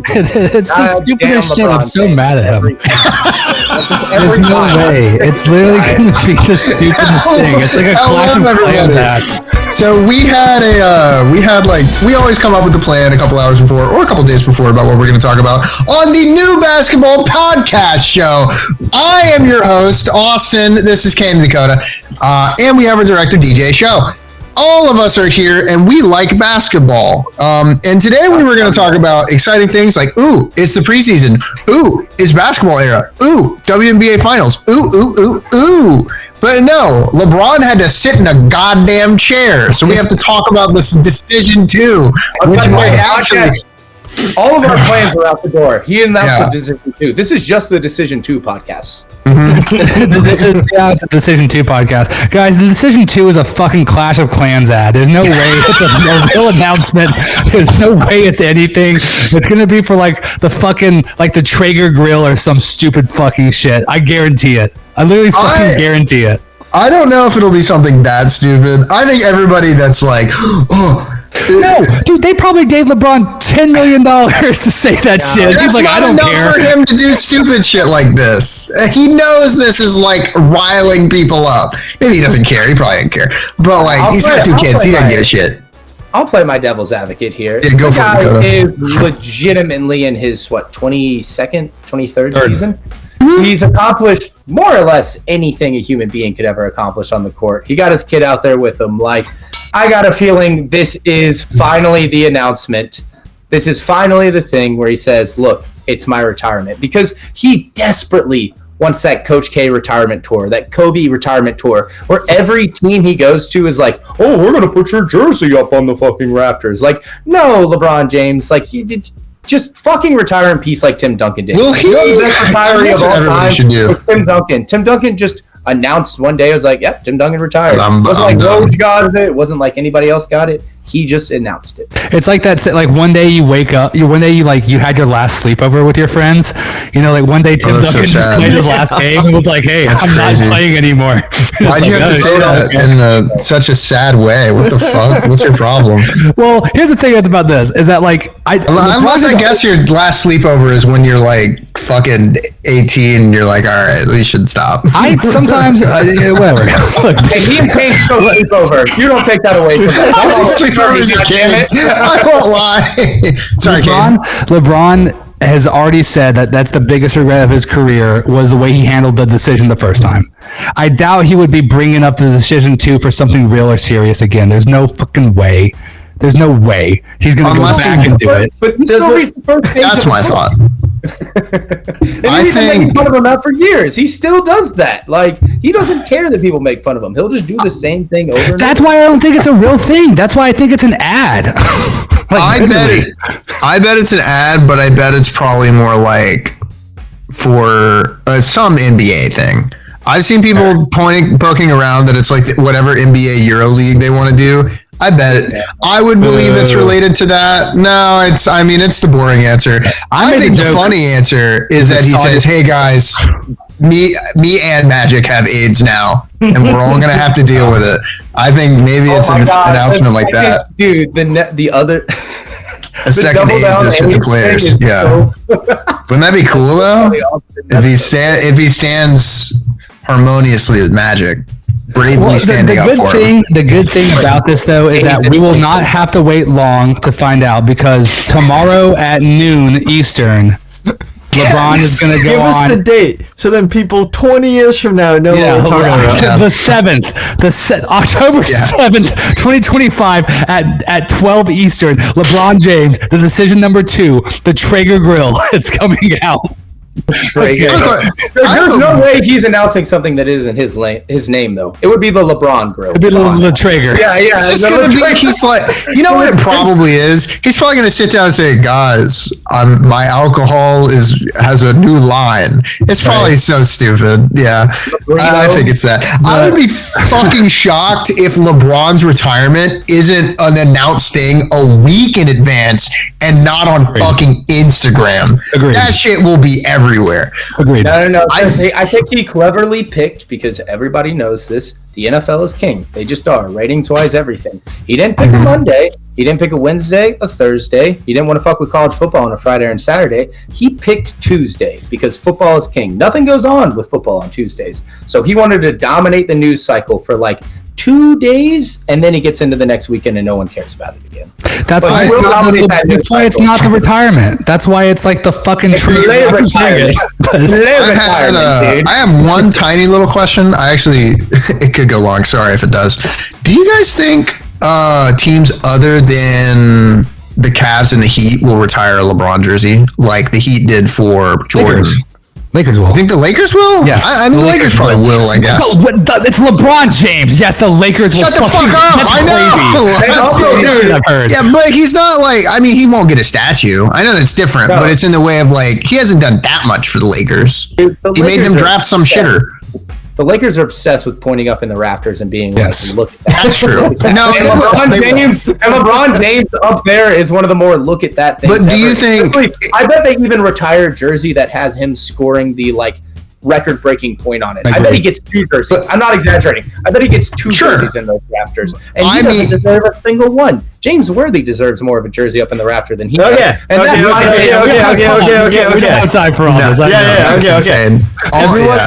It's the stupidest shit. I'm so mad at him. There's no way. It's literally going to be the stupidest thing. It's like a Clash of Clans act. So we always come up with the plan a couple hours before or a couple days before about what we're going to talk about on the new basketball podcast show. I am your host, Austin. This is Kane and Dakota. And we have our director, DJ Show. All of us are here and we like basketball. And today we were going to talk about exciting things like, ooh, it's the preseason. Ooh, it's basketball era. Ooh, WNBA finals. Ooh. But no, LeBron had to sit in a goddamn chair. So we have to talk about this decision too, which might actually... All of our plans are out the door. He announced the Decision 2. This is just the Decision 2 podcast. It's a Decision 2 podcast. Guys, the Decision 2 is a fucking Clash of Clans ad. There's no way it's a real announcement. There's no way it's anything. It's going to be for like the Traeger grill or some stupid fucking shit. I guarantee it. I literally fucking guarantee it. I don't know if it'll be something that stupid. I think everybody that's like, no, dude, they probably gave LeBron $10 million to say that shit. He's like, I don't care. For him to do stupid shit like this. He knows this is like riling people up. Maybe he doesn't care. He probably didn't care. But like, he's got 2 kids. He doesn't give a shit. I'll play my devil's advocate here. Yeah, go for it, Dakota. Is legitimately in his 22nd, 23rd season. He's accomplished more or less anything a human being could ever accomplish on the court. He got his kid out there with him. Like, I got a feeling this is finally the announcement. This is finally the thing where he says, look, it's my retirement. Because he desperately wants that Coach K retirement tour, that Kobe retirement tour, where every team he goes to is like, oh, we're going to put your jersey up on the fucking rafters. Like, no, LeBron James, like, just fucking retire in peace like Tim Duncan did. Well, the best retiree of all time was Tim Duncan. Tim Duncan just announced one day, it was like, yep, Tim Duncan retired. It wasn't like Rose got it. It wasn't like anybody else got it. He just announced it. It's like that. Like one day you wake up. You had your last sleepover with your friends. You know, like one day Tim Duncan played his last game and was like, "Hey, I'm not playing anymore." Why'd you have to say that in such a sad way? What the fuck? What's your problem? Well, here's the thing that's about this is that like unless I guess your last sleepover is when you're like fucking 18 and you're like, all right, we should stop. I sometimes whatever. Look, he and Kane still sleepover. You don't take that away from us. I won't lie. Sorry, LeBron has already said that that's the biggest regret of his career was the way he handled the decision the first time. I doubt he would be bringing up the decision 2 for something real or serious again. There's no fucking way. There's no way he's going to go back and do it. But that's my thought. And he's been making fun of him out for years. He still does that. Like, he doesn't care that people make fun of him. He'll just do the same thing over and over. That's why I don't think it's a real thing. That's why I think it's an ad. I bet it's an ad, but I bet it's probably more like for some NBA thing. I've seen people poking around that it's like whatever NBA EuroLeague they want to do. I bet it. I would believe it's related to that. No, it's the boring answer. I think the funny answer is that he says, hey guys, me and Magic have AIDS now, and we're all going to have to deal with it. I think maybe it's an announcement like that. Dude, the other... A second AIDS has hit the players. Yeah. Wouldn't that be cool, though? If he stands harmoniously with Magic. Bravely standing up for him. The good thing about this, though, is that we will not have to wait long to find out because tomorrow at noon Eastern, LeBron is going to go on. Give us the date, so then people 20 years from now know what we're talking about. The 7th, October 7th, 2025 at 12 Eastern. LeBron James, the decision number 2, the Traeger grill. It's coming out. There's no way he's announcing something that isn't his name, though. It would be the LeBron grill. It'd be the Traeger. Yeah. It's just gonna be like he's like, you know what it probably is? He's probably gonna sit down and say, "Guys, my alcohol has a new line." It's probably so stupid. Yeah, I think it's that. I would be fucking shocked if LeBron's retirement isn't an announced thing a week in advance and not on fucking Instagram. Agreed. That shit will be everywhere. everywhere. Agreed. No. I think he cleverly picked, because everybody knows this, the NFL is king. They just are, ratings-wise, everything. He didn't pick a Monday. He didn't pick a Wednesday, a Thursday. He didn't want to fuck with college football on a Friday and Saturday. He picked Tuesday because football is king. Nothing goes on with football on Tuesdays. So he wanted to dominate the news cycle for like 2 days, and then he gets into the next weekend and no one cares about it again. That's why it's not the retirement. That's why it's like the fucking tree. I have one tiny little question. It could go long. Sorry if it does. Do you guys think teams other than the Cavs and the Heat will retire a LeBron jersey like the Heat did for Jordan? Lakers will. You think the Lakers will? Yes. I mean, the Lakers probably will, I guess. It's LeBron James. Yes, the Lakers will. Shut the fuck up. That's I know. crazy. Yeah, but he's not like, I mean, he won't get a statue. I know that's different, but it's in the way of like, he hasn't done that much for the Lakers. Dude, he made them draft some shitter. The Lakers are obsessed with pointing up in the rafters and being like, look at that. That's true. No, LeBron James up there is one of the more look at that things. But do you think? I bet they even retire a jersey that has him scoring the like record-breaking point on it. I bet he gets 2 jerseys. I'm not exaggerating. I bet he gets 2 jerseys in those rafters, and he doesn't deserve a single one. James Worthy deserves more of a jersey up in the rafter than he does. Okay. We don't have time for all this. Okay.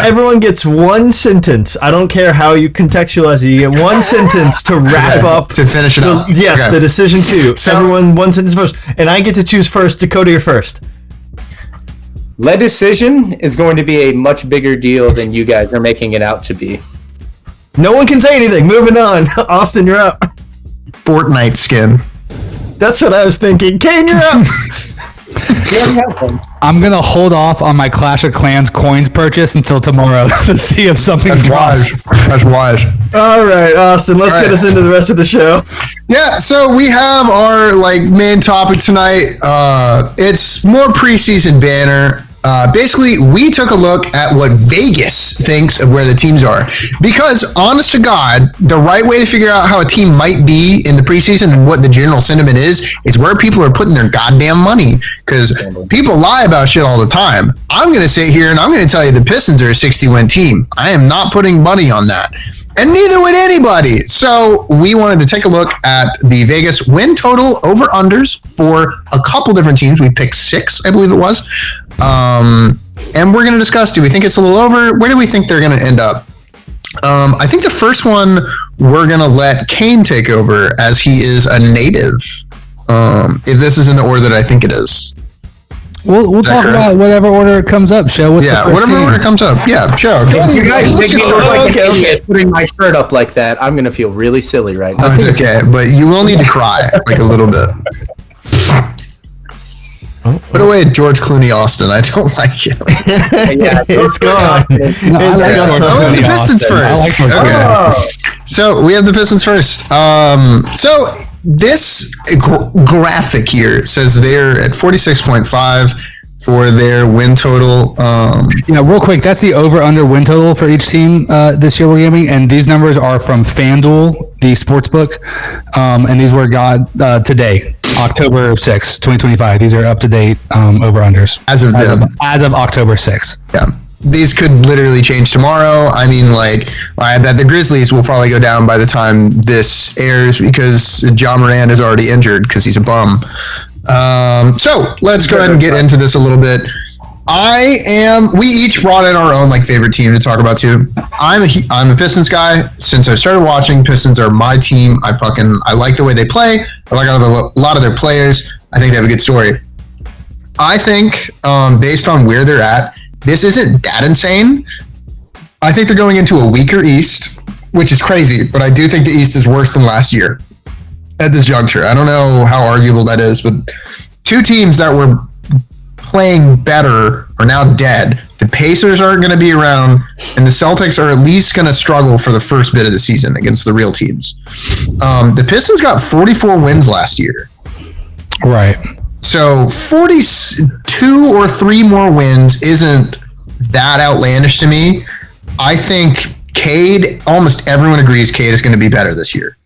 Everyone gets one sentence. I don't care how you contextualize it. You get one sentence to wrap up. To finish it up. Yes, the decision too. So, everyone one sentence first. And I get to choose first. Dakota, you're first. Le Decision is going to be a much bigger deal than you guys are making it out to be. No one can say anything. Moving on. Austin, you're up. Fortnite skin. That's what I was thinking. Kane, you're up. I'm going to hold off on my Clash of Clans coins purchase until tomorrow to see if something drops. That's wise. All right, Austin, let's get us into the rest of the show. Yeah, so we have our main topic tonight. It's more preseason banner. Basically, we took a look at what Vegas thinks of where the teams are. Because, honest to God, the right way to figure out how a team might be in the preseason and what the general sentiment is where people are putting their goddamn money. Because people lie about shit all the time. I'm going to sit here and I'm going to tell you the Pistons are a 60-win team. I am not putting money on that. And neither would anybody. So we wanted to take a look at the Vegas win total over-unders for a couple different teams. We picked 6, I believe it was. And we're going to discuss, do we think it's a little over? Where do we think they're going to end up? I think the first one we're going to let Kane take over as he is a native. If this is in the order that I think it is. We'll talk about whatever order it comes up. Show what's the first whatever team. order it comes up. Yeah, show. You guys putting my shirt up like that, I'm going to feel really silly right now. No, it's okay, but you will need to cry a little bit. Put away George Clooney Austin. I don't like you. It's gone. The Pistons first. Okay. So we have the Pistons first. So this graphic here says they're at 46.5 for their win total. Real quick, that's the over-under win total for each team this year we're giving, and these numbers are from FanDuel, the sportsbook, and these were got today, October 6, 2025. These are up-to-date over-unders. As of October 6. Yeah. These could literally change tomorrow. I mean, I bet the Grizzlies will probably go down by the time this airs because John Moran is already injured because he's a bum. So let's go ahead and get into this a little bit. We each brought in our own favorite team to talk about too. I'm a Pistons guy. Since I started watching, Pistons are my team. I like the way they play. I like a lot of their players. I think they have a good story. I think, based on where they're at, this isn't that insane. I think they're going into a weaker East, which is crazy, but I do think the East is worse than last year at this juncture. I don't know how arguable that is, but 2 teams that were playing better are now dead. The Pacers aren't going to be around, and the Celtics are at least going to struggle for the first bit of the season against the real teams. The Pistons got 44 wins last year. Right. So 42 or 3 more wins isn't that outlandish to me. I think Cade, almost everyone agrees Cade is going to be better this year.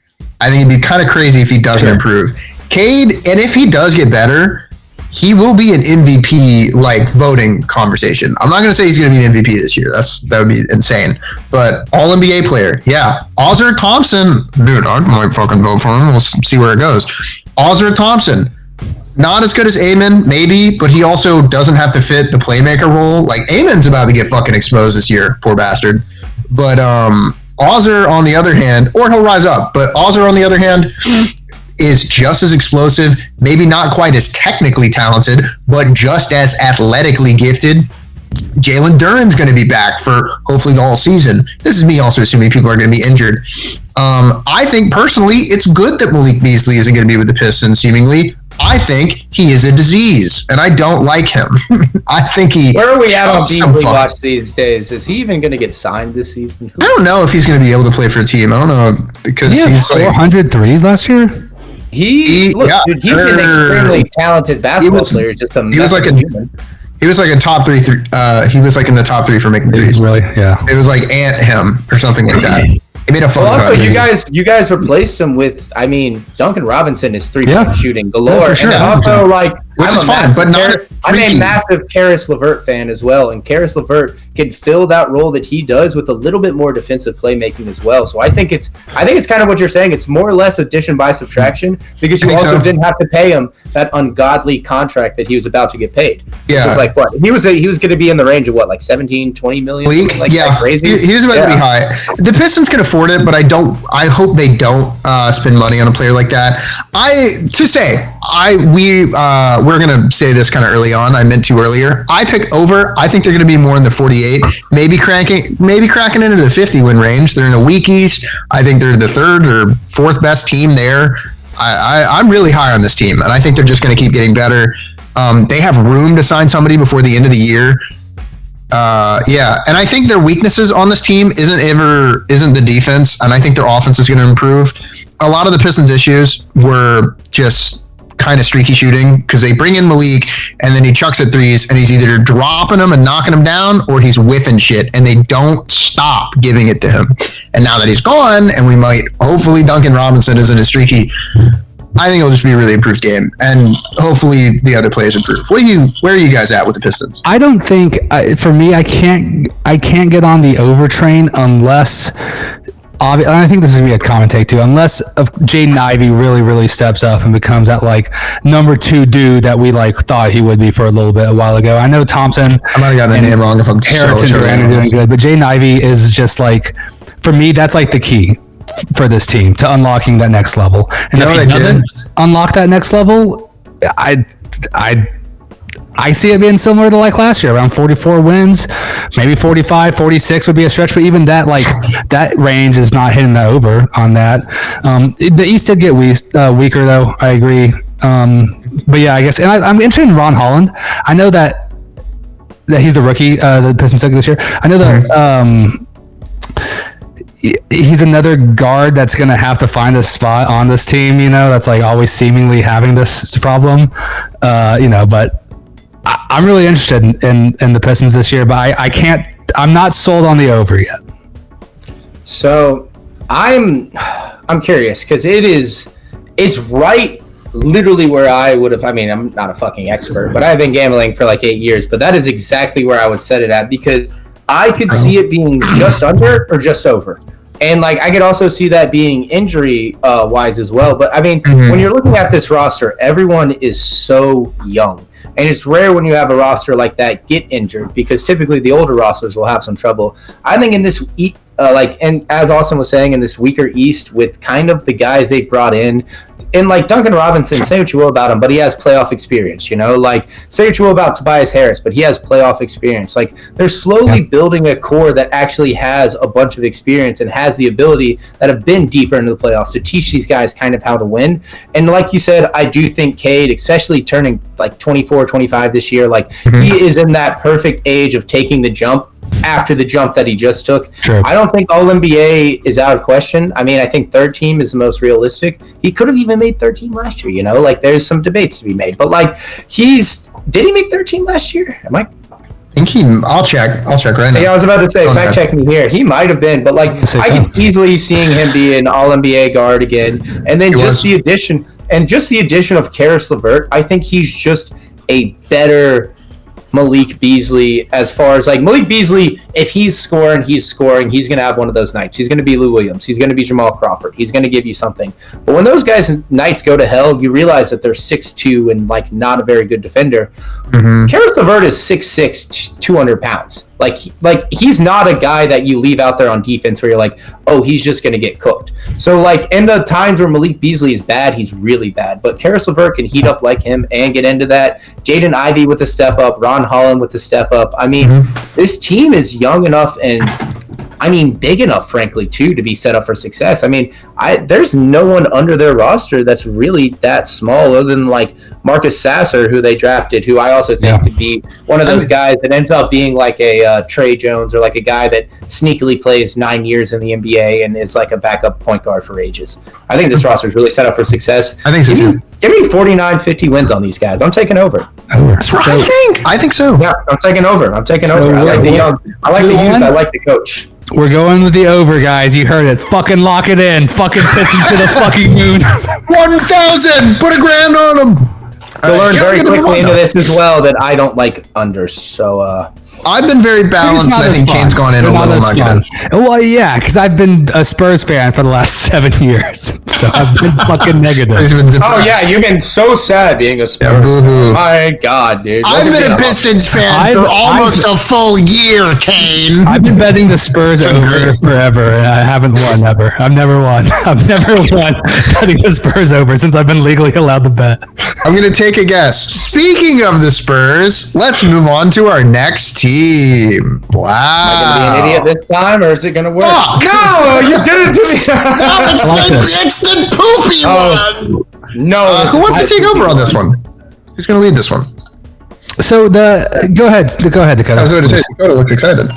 I think it'd be kind of crazy if he doesn't improve. Cade, and if he does get better, he will be an MVP like voting conversation. I'm not going to say he's going to be an MVP this year. That would be insane. But all NBA player, yeah. Ozar Thompson, dude, I might fucking vote for him. We'll see where it goes. Ozar Thompson, not as good as Amen, maybe, but he also doesn't have to fit the playmaker role. Like Amen's about to get fucking exposed this year, poor bastard. But Ozar on the other hand, or he'll rise up. But Ozar on the other hand is just as explosive, maybe not quite as technically talented, but just as athletically gifted. Jalen Duren's going to be back for hopefully the whole season. This is me also assuming people are going to be injured. I think personally it's good that Malik Beasley isn't going to be with the Pistons seemingly. I think he is a disease, and I don't like him. I think he... Where are we at on Beasley watch these days? Is he even going to get signed this season? I don't know if he's going to be able to play for a team. I don't know because he's 400 threes last year? He's an extremely talented basketball player. Just a he was like a top three. He was like in the top 3 for making threes. Really? Yeah. It was like him or something like that. He made a fun also, you guys replaced him with. I mean, Duncan Robinson is 3-point shooting galore, yeah, for sure. And also like I'm a massive Karis LeVert fan as well, and Karis LeVert can fill that role that he does with a little bit more defensive playmaking as well. So I think it's kind of what you're saying. It's more or less addition by subtraction because you also didn't have to pay him that ungodly contract that he was about to get paid. Yeah, it's like what he was going to be in the range of what, like 17-20 million, like that crazy. He was about to be high. The Pistons can afford it, but I hope they don't spend money on a player like that. We're gonna say this kind of early on. I meant to earlier. I pick over. I think they're gonna be more in the 48, maybe cracking into the 50 win range. They're in a weak East. I think they're the 3rd or 4th best team there. I'm really high on this team, and I think they're just gonna keep getting better. They have room to sign somebody before the end of the year. And I think their weaknesses on this team isn't the defense, and I think their offense is going to improve. A lot of the Pistons' issues were just kind of streaky shooting because they bring in Malik and then he chucks at threes and he's either dropping them and knocking them down or he's whiffing shit, and they don't stop giving it to him. And now that he's gone, and hopefully Duncan Robinson isn't as streaky, I think it'll just be a really improved game, and hopefully the other players improve. Where are you guys at with the Pistons? I don't think, for me, I can't get on the over train unless, I think this is going to be a common take too, unless Jaden Ivey really, really steps up and becomes that like number 2 dude that we like thought he would be for a while ago. I know Thompson. I might have gotten the name wrong if I'm Harris and Durant are doing good, but Jaden Ivey is just like, for me, that's like the key for this team to unlocking that next level. And if he doesn't unlock that next level, I see it being similar to like last year, around 44 wins, maybe 45, 46 would be a stretch, but even that, like that range is not hitting the over on that. The East did get weaker though. I agree. But yeah, I guess, and I'm interested in Ron Holland. I know that he's the rookie, the Pistons took this year. I know that, he's another guard that's going to have to find a spot on this team, that's like always seemingly having this problem, but I'm really interested in the Pistons this year, but I'm not sold on the over yet. So I'm curious because it's right literally where I would have, I'm not a fucking expert, but I've been gambling for like 8 years, but that is exactly where I would set it at because I could see it being just under or just over. And like I could also see that being injury wise as well. But when you're looking at this roster, everyone is so young. And it's rare when you have a roster like that get injured because typically the older rosters will have some trouble. I think in this and as Austin was saying, in this weaker East with kind of the guys they brought in, and like Duncan Robinson, say what you will about him, but he has playoff experience, like say what you will about Tobias Harris, but he has playoff experience. Like they're slowly building a core that actually has a bunch of experience and has the ability that have been deeper into the playoffs to teach these guys kind of how to win. And like you said, I do think Cade, especially turning like 24, 25 this year, like he is in that perfect age of taking the jump after the jump that he just took. True. I don't think All-NBA is out of question. I think third team is the most realistic. He could have even made third team last year, like there's some debates to be made. But like did he make 13 last year? I think I'll check right now. Yeah, I was about to say, fact check me here. He might have been, but like I can easily seeing him be an All-NBA guard again. And then the addition of Karis LeVert, I think he's just a better Malik Beasley as far as like Malik Beasley, if he's scoring, he's going to have one of those nights. He's going to be Lou Williams. He's going to be Jamal Crawford. He's going to give you something. But when those guys' nights go to hell, you realize that they're 6'2" and like not a very good defender. Karis LeVert is 6'6", 200 pounds. Like he's not a guy that you leave out there on defense where you're like, oh, he's just going to get cooked. So like in the times where Malik Beasley is bad, he's really bad. But Karis LeVert can heat up like him and get into that. Jaden Ivey with the step up, Ron Holland with the step up. I mean, this team is young enough and big enough, frankly, too, to be set up for success. I mean, there's no one under their roster that's really that small other than like Marcus Sasser, who they drafted, who I also think could be one of those guys that ends up being like a Trey Jones or like a guy that sneakily plays 9 years in the NBA and is like a backup point guard for ages. I think this roster is really set up for success. I think so, too. Give me 49, 50 wins on these guys. I'm taking over. That's what I think so. Yeah, I'm taking over. I like the young. I like the youth. I like the coach. We're going with the over, guys. You heard it. Fucking lock it in. Fucking Pistons to the fucking moon. 1,000. Put $1,000 on them. You'll learn very quickly into this as well that I don't like unders. So I've been very balanced, and I think Kane's gone in a little negative. Well, yeah, because I've been a Spurs fan for the last 7 years, so I've been fucking negative. Oh yeah, you've been so sad being a Spurs. Yeah, my God, dude. I've been a Pistons fan for almost a full year, Kane. I've been betting the Spurs over forever, and I haven't won ever. I've never won. I've never won betting the Spurs over since I've been legally allowed to bet. I'm going to take a guess. Speaking of the Spurs, let's move on to our next team. Wow. Am I going to be an idiot this time, or is it going to work? No, you did it to me. It's the poopy one. No. Who wants to take over on this one? Who's going to lead this one? So go ahead, Dakota. I was going to say, Dakota looks excited.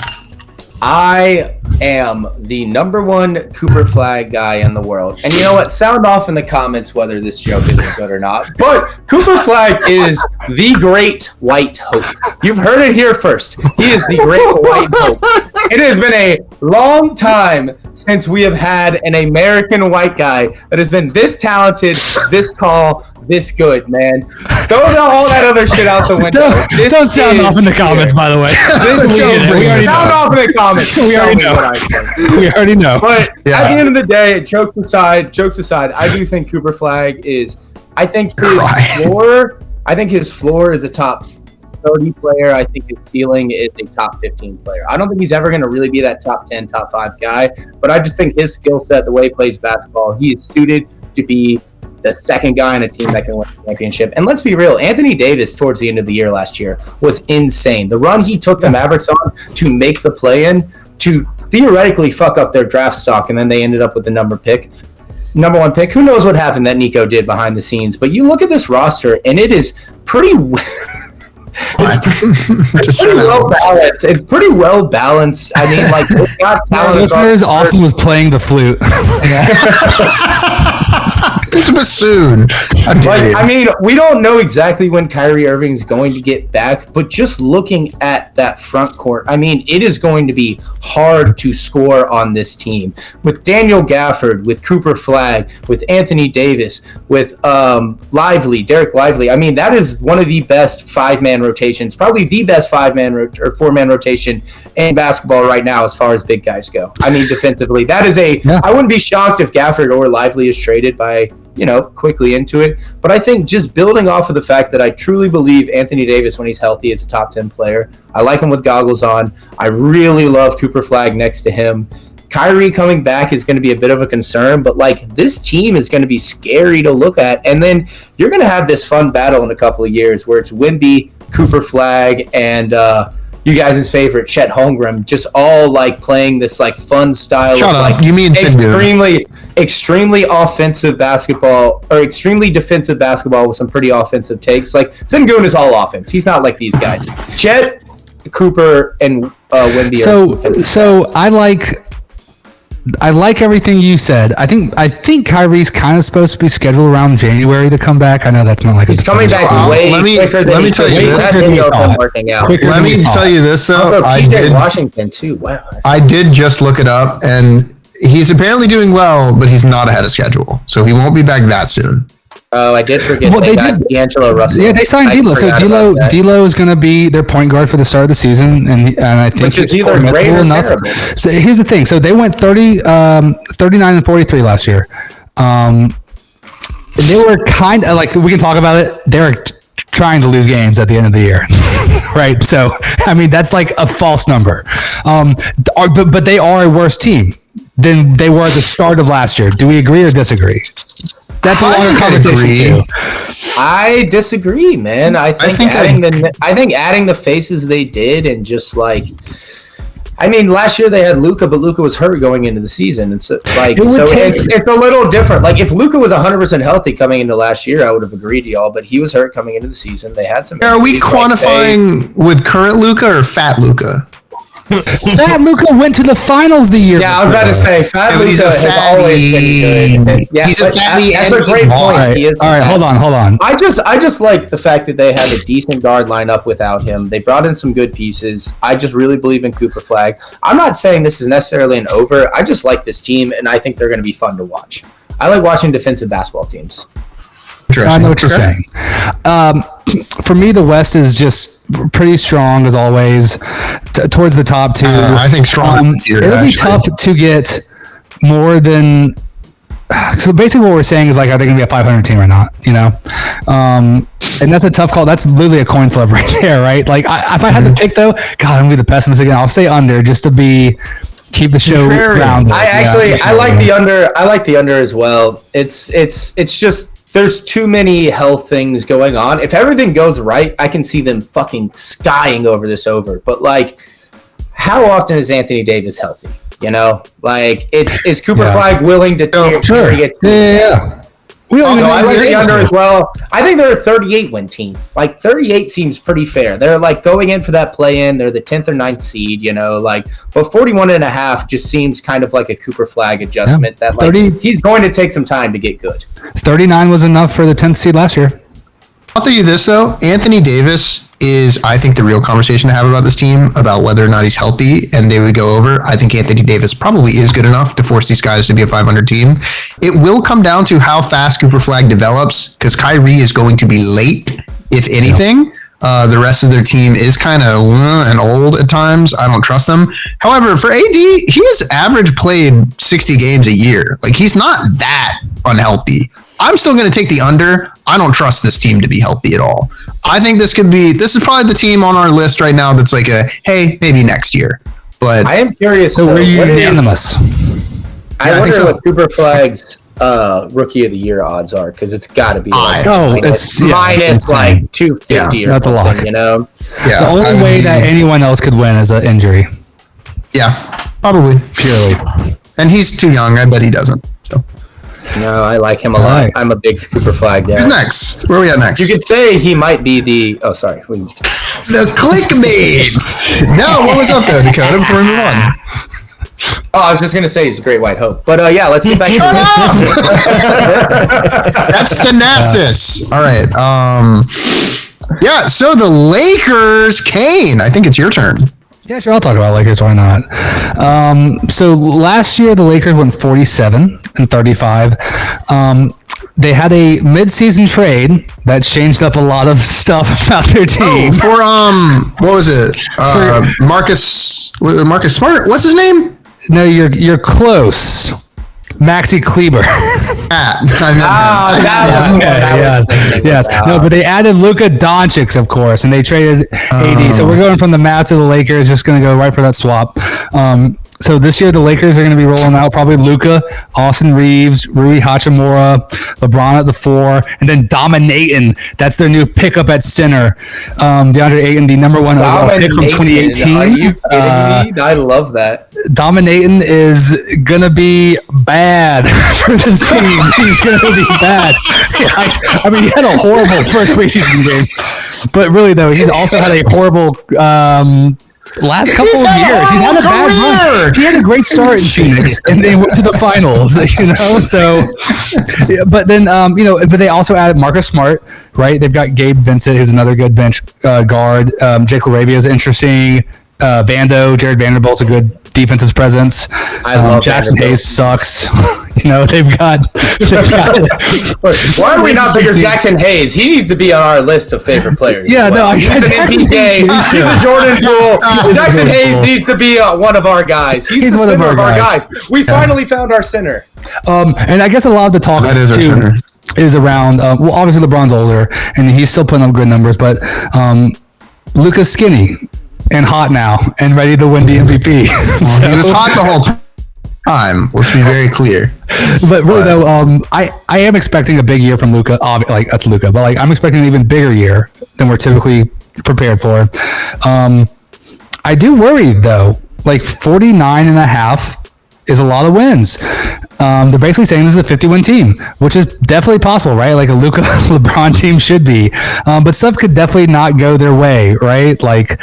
I am the #1 Cooper Flag guy in the world. And you know what? Sound off in the comments whether this joke is good or not. But Cooper Flag is the great white hope. You've heard it here first. He is the great white hope. It has been a long time since we have had an American white guy that has been this talented, this tall, this good, man. Throw all that other shit out the window. Don't sound off in the comments, by the way. Sound off in the comments. We already know. But at the end of the day, jokes aside, I do think Cooper Flag is. I think his floor is a top 30 player. I think his ceiling is a top 15 player. I don't think he's ever going to really be that top 10, top 5 guy. But I just think his skill set, the way he plays basketball, he is suited to be the second guy on a team that can win a championship. And let's be real, Anthony Davis towards the end of the year last year was insane. The run he took the Mavericks on to make the play-in, to theoretically fuck up their draft stock, and then they ended up with the number 1 pick. Who knows what happened that Nico did behind the scenes? But you look at this roster, and it is pretty it's pretty well balanced. It's pretty well balanced. I mean, like, it's got talent. Listeners, Austin was playing the flute. He's a bassoon. I mean, we don't know exactly when Kyrie Irving's going to get back, but just looking at that front court, I mean, it is going to be hard to score on this team. With Daniel Gafford, with Cooper Flag, with Anthony Davis, with Derek Lively. I mean, that is one of the best 5-man rotations, probably the best 5-man or 4-man rotation in basketball right now as far as big guys go. I mean, defensively, that is I wouldn't be shocked if Gafford or Lively is traded by, quickly into it. But I think just building off of the fact that I truly believe Anthony Davis, when he's healthy, is a top 10 player. I like him with goggles on. I really love Cooper Flag next to him. Kyrie coming back is going to be a bit of a concern, but like this team is going to be scary to look at. And then you're going to have this fun battle in a couple of years where it's Wemby, Cooper Flag, and you guys' favorite Chet Holmgren, just all like playing this like fun style of like you mean extremely offensive basketball or extremely defensive basketball with some pretty offensive takes. Like Sengun is all offense. He's not like these guys. Chet, Cooper, and Wemby. So I like everything you said. I think Kyrie's kind of supposed to be scheduled around January to come back. I know that's not like he's coming back way quicker than he tell you this. Let me tell you this though. I did Washington too. Wow. I did just look it up, and he's apparently doing well, but he's not ahead of schedule, so he won't be back that soon. Oh, I did forget they got D'Angelo Russell. Yeah, they signed D'Lo. So D'Lo is going to be their point guard for the start of the season, and I think he's either great or enough. Terrible. So here's the thing. So they went 39 and 43 last year. They were kind of like, we can talk about it. They were trying to lose games at the end of the year, right? So I mean, that's like a false number. But they are a worse team than they were at the start of last year. Do we agree or disagree? That's a longer conversation too. I disagree, man. I think adding the faces they did and just like, I mean, last year they had Luka, but Luka was hurt going into the season, and so it's a little different. Like if Luka was 100% healthy coming into last year, I would have agreed to y'all. But he was hurt coming into the season. They had some. Are we quantifying with current Luka or fat Luka? Fat Luka went to the finals the year. Yeah, I was about to say Fat Luka has always been good. Yeah, he's a fatty. That's a great point. He is. All right, hold on. I just like the fact that they have a decent guard lineup without him. They brought in some good pieces. I just really believe in Cooper Flag. I'm not saying this is necessarily an over. I just like this team, and I think they're going to be fun to watch. I like watching defensive basketball teams. I know what you're saying. For me, the West is just pretty strong as always, towards the top two. I think strong. It'll be tough to get more than. So basically, what we're saying is like, are they going to be a 500 team or not? You know, and that's a tough call. That's literally a coin flip right there, right? Like, if I had to pick though, God, I'm gonna be the pessimist again. I'll say under just to keep the show rounded. I like the under. I like the under as well. It's just. There's too many health things going on. If everything goes right, I can see them fucking skying over this over. But like, how often is Anthony Davis healthy? You know, like is Cooper Flag willing to carry it? Yeah. I like the under as well. I think they're a 38 win team. Like 38 seems pretty fair. They're like going in for that play in. They're the 10th or 9th seed, you know, like, but 41.5 just seems kind of like a Cooper Flag adjustment that like he's going to take some time to get good. 39 was enough for the 10th seed last year. I'll tell you this though, Anthony Davis is, I think, the real conversation to have about this team, about whether or not he's healthy and they would go over. I think Anthony Davis probably is good enough to force these guys to be a 500 team. It will come down to how fast Cooper Flag develops, because Kyrie is going to be late, if anything. The rest of their team is kind of and old at times. I don't trust them. However, for AD, he has average played 60 games a year. Like, he's not that unhealthy. I'm still going to take the under. I don't trust this team to be healthy at all. I think this is probably the team on our list right now that's like hey, maybe next year. But I am curious. So were you unanimous? I wonder what Cooper Flag's Rookie of the Year odds are, because it's got to be it's minus like 250 or that's something, a lock. You know? Yeah, the only way that anyone else could win is an injury. Yeah, probably. Purely. And he's too young. I bet he doesn't. So. No, I like him a lot. Right. I'm a big Cooper Flag guy. Who's next? Where are we at next? You could say he might be the... Oh, sorry. The clickbait! No, what was up there, Dakota, before we move on? Oh, I was just going to say he's a great white hope. But yeah, let's get back to That's Thanasis. All right. Yeah, so the Lakers, Kane, I think it's your turn. Yeah, sure. I'll talk about Lakers. Why not? So last year, the Lakers went 47-35. They had a mid-season trade that changed up a lot of stuff about their team. For what was it? Marcus Smart. What's his name? No, you're close. Maxi Kleber. Yes. No, but they added Luka Doncic, of course, and they traded AD. So we're going from the Mavs to the Lakers. Just going to go right for that swap. So this year the Lakers are going to be rolling out probably Luka, Austin Reeves, Rui Hachimura, LeBron at the 4, and then dominating. That's their new pickup at center. DeAndre Ayton, the number 1 overall pick from 2018. Are you kidding me? I love that. Dominating is going to be bad for this team. He's going to be bad. I mean, he had a horrible first preseason game. But really, though, he's also had a horrible... last couple of years, he's had a bad run. He had a great start in Phoenix, and they went to the finals. You know, so. But then, but they also added Marcus Smart, right? They've got Gabe Vincent, who's another good bench guard. Jake LaRavia is interesting. Jared Vanderbilt's a good defensive presence. I love Jackson Vanderbilt. Hayes sucks. They've got. Why are we not bigger Jackson Hayes? He needs to be on our list of favorite players. Yeah, no, he's an NBPS. He's a Jordan Poole. Jackson Hayes needs to be one of our guys. He's the center of our guys. We finally found our center. And I guess a lot of the talk That is our center. is around. Well, obviously LeBron's older and he's still putting up good numbers, but Luka's skinny and hot now and ready to win the MVP. He was hot the whole time. Let's be very clear. But really though, I am expecting a big year from Luka. Like that's Luka, but like I'm expecting an even bigger year than we're typically prepared for. I do worry though. Like 49.5 is a lot of wins. They're basically saying this is a 50-win team, which is definitely possible, right? Like a Luka LeBron team should be, but stuff could definitely not go their way, right? Like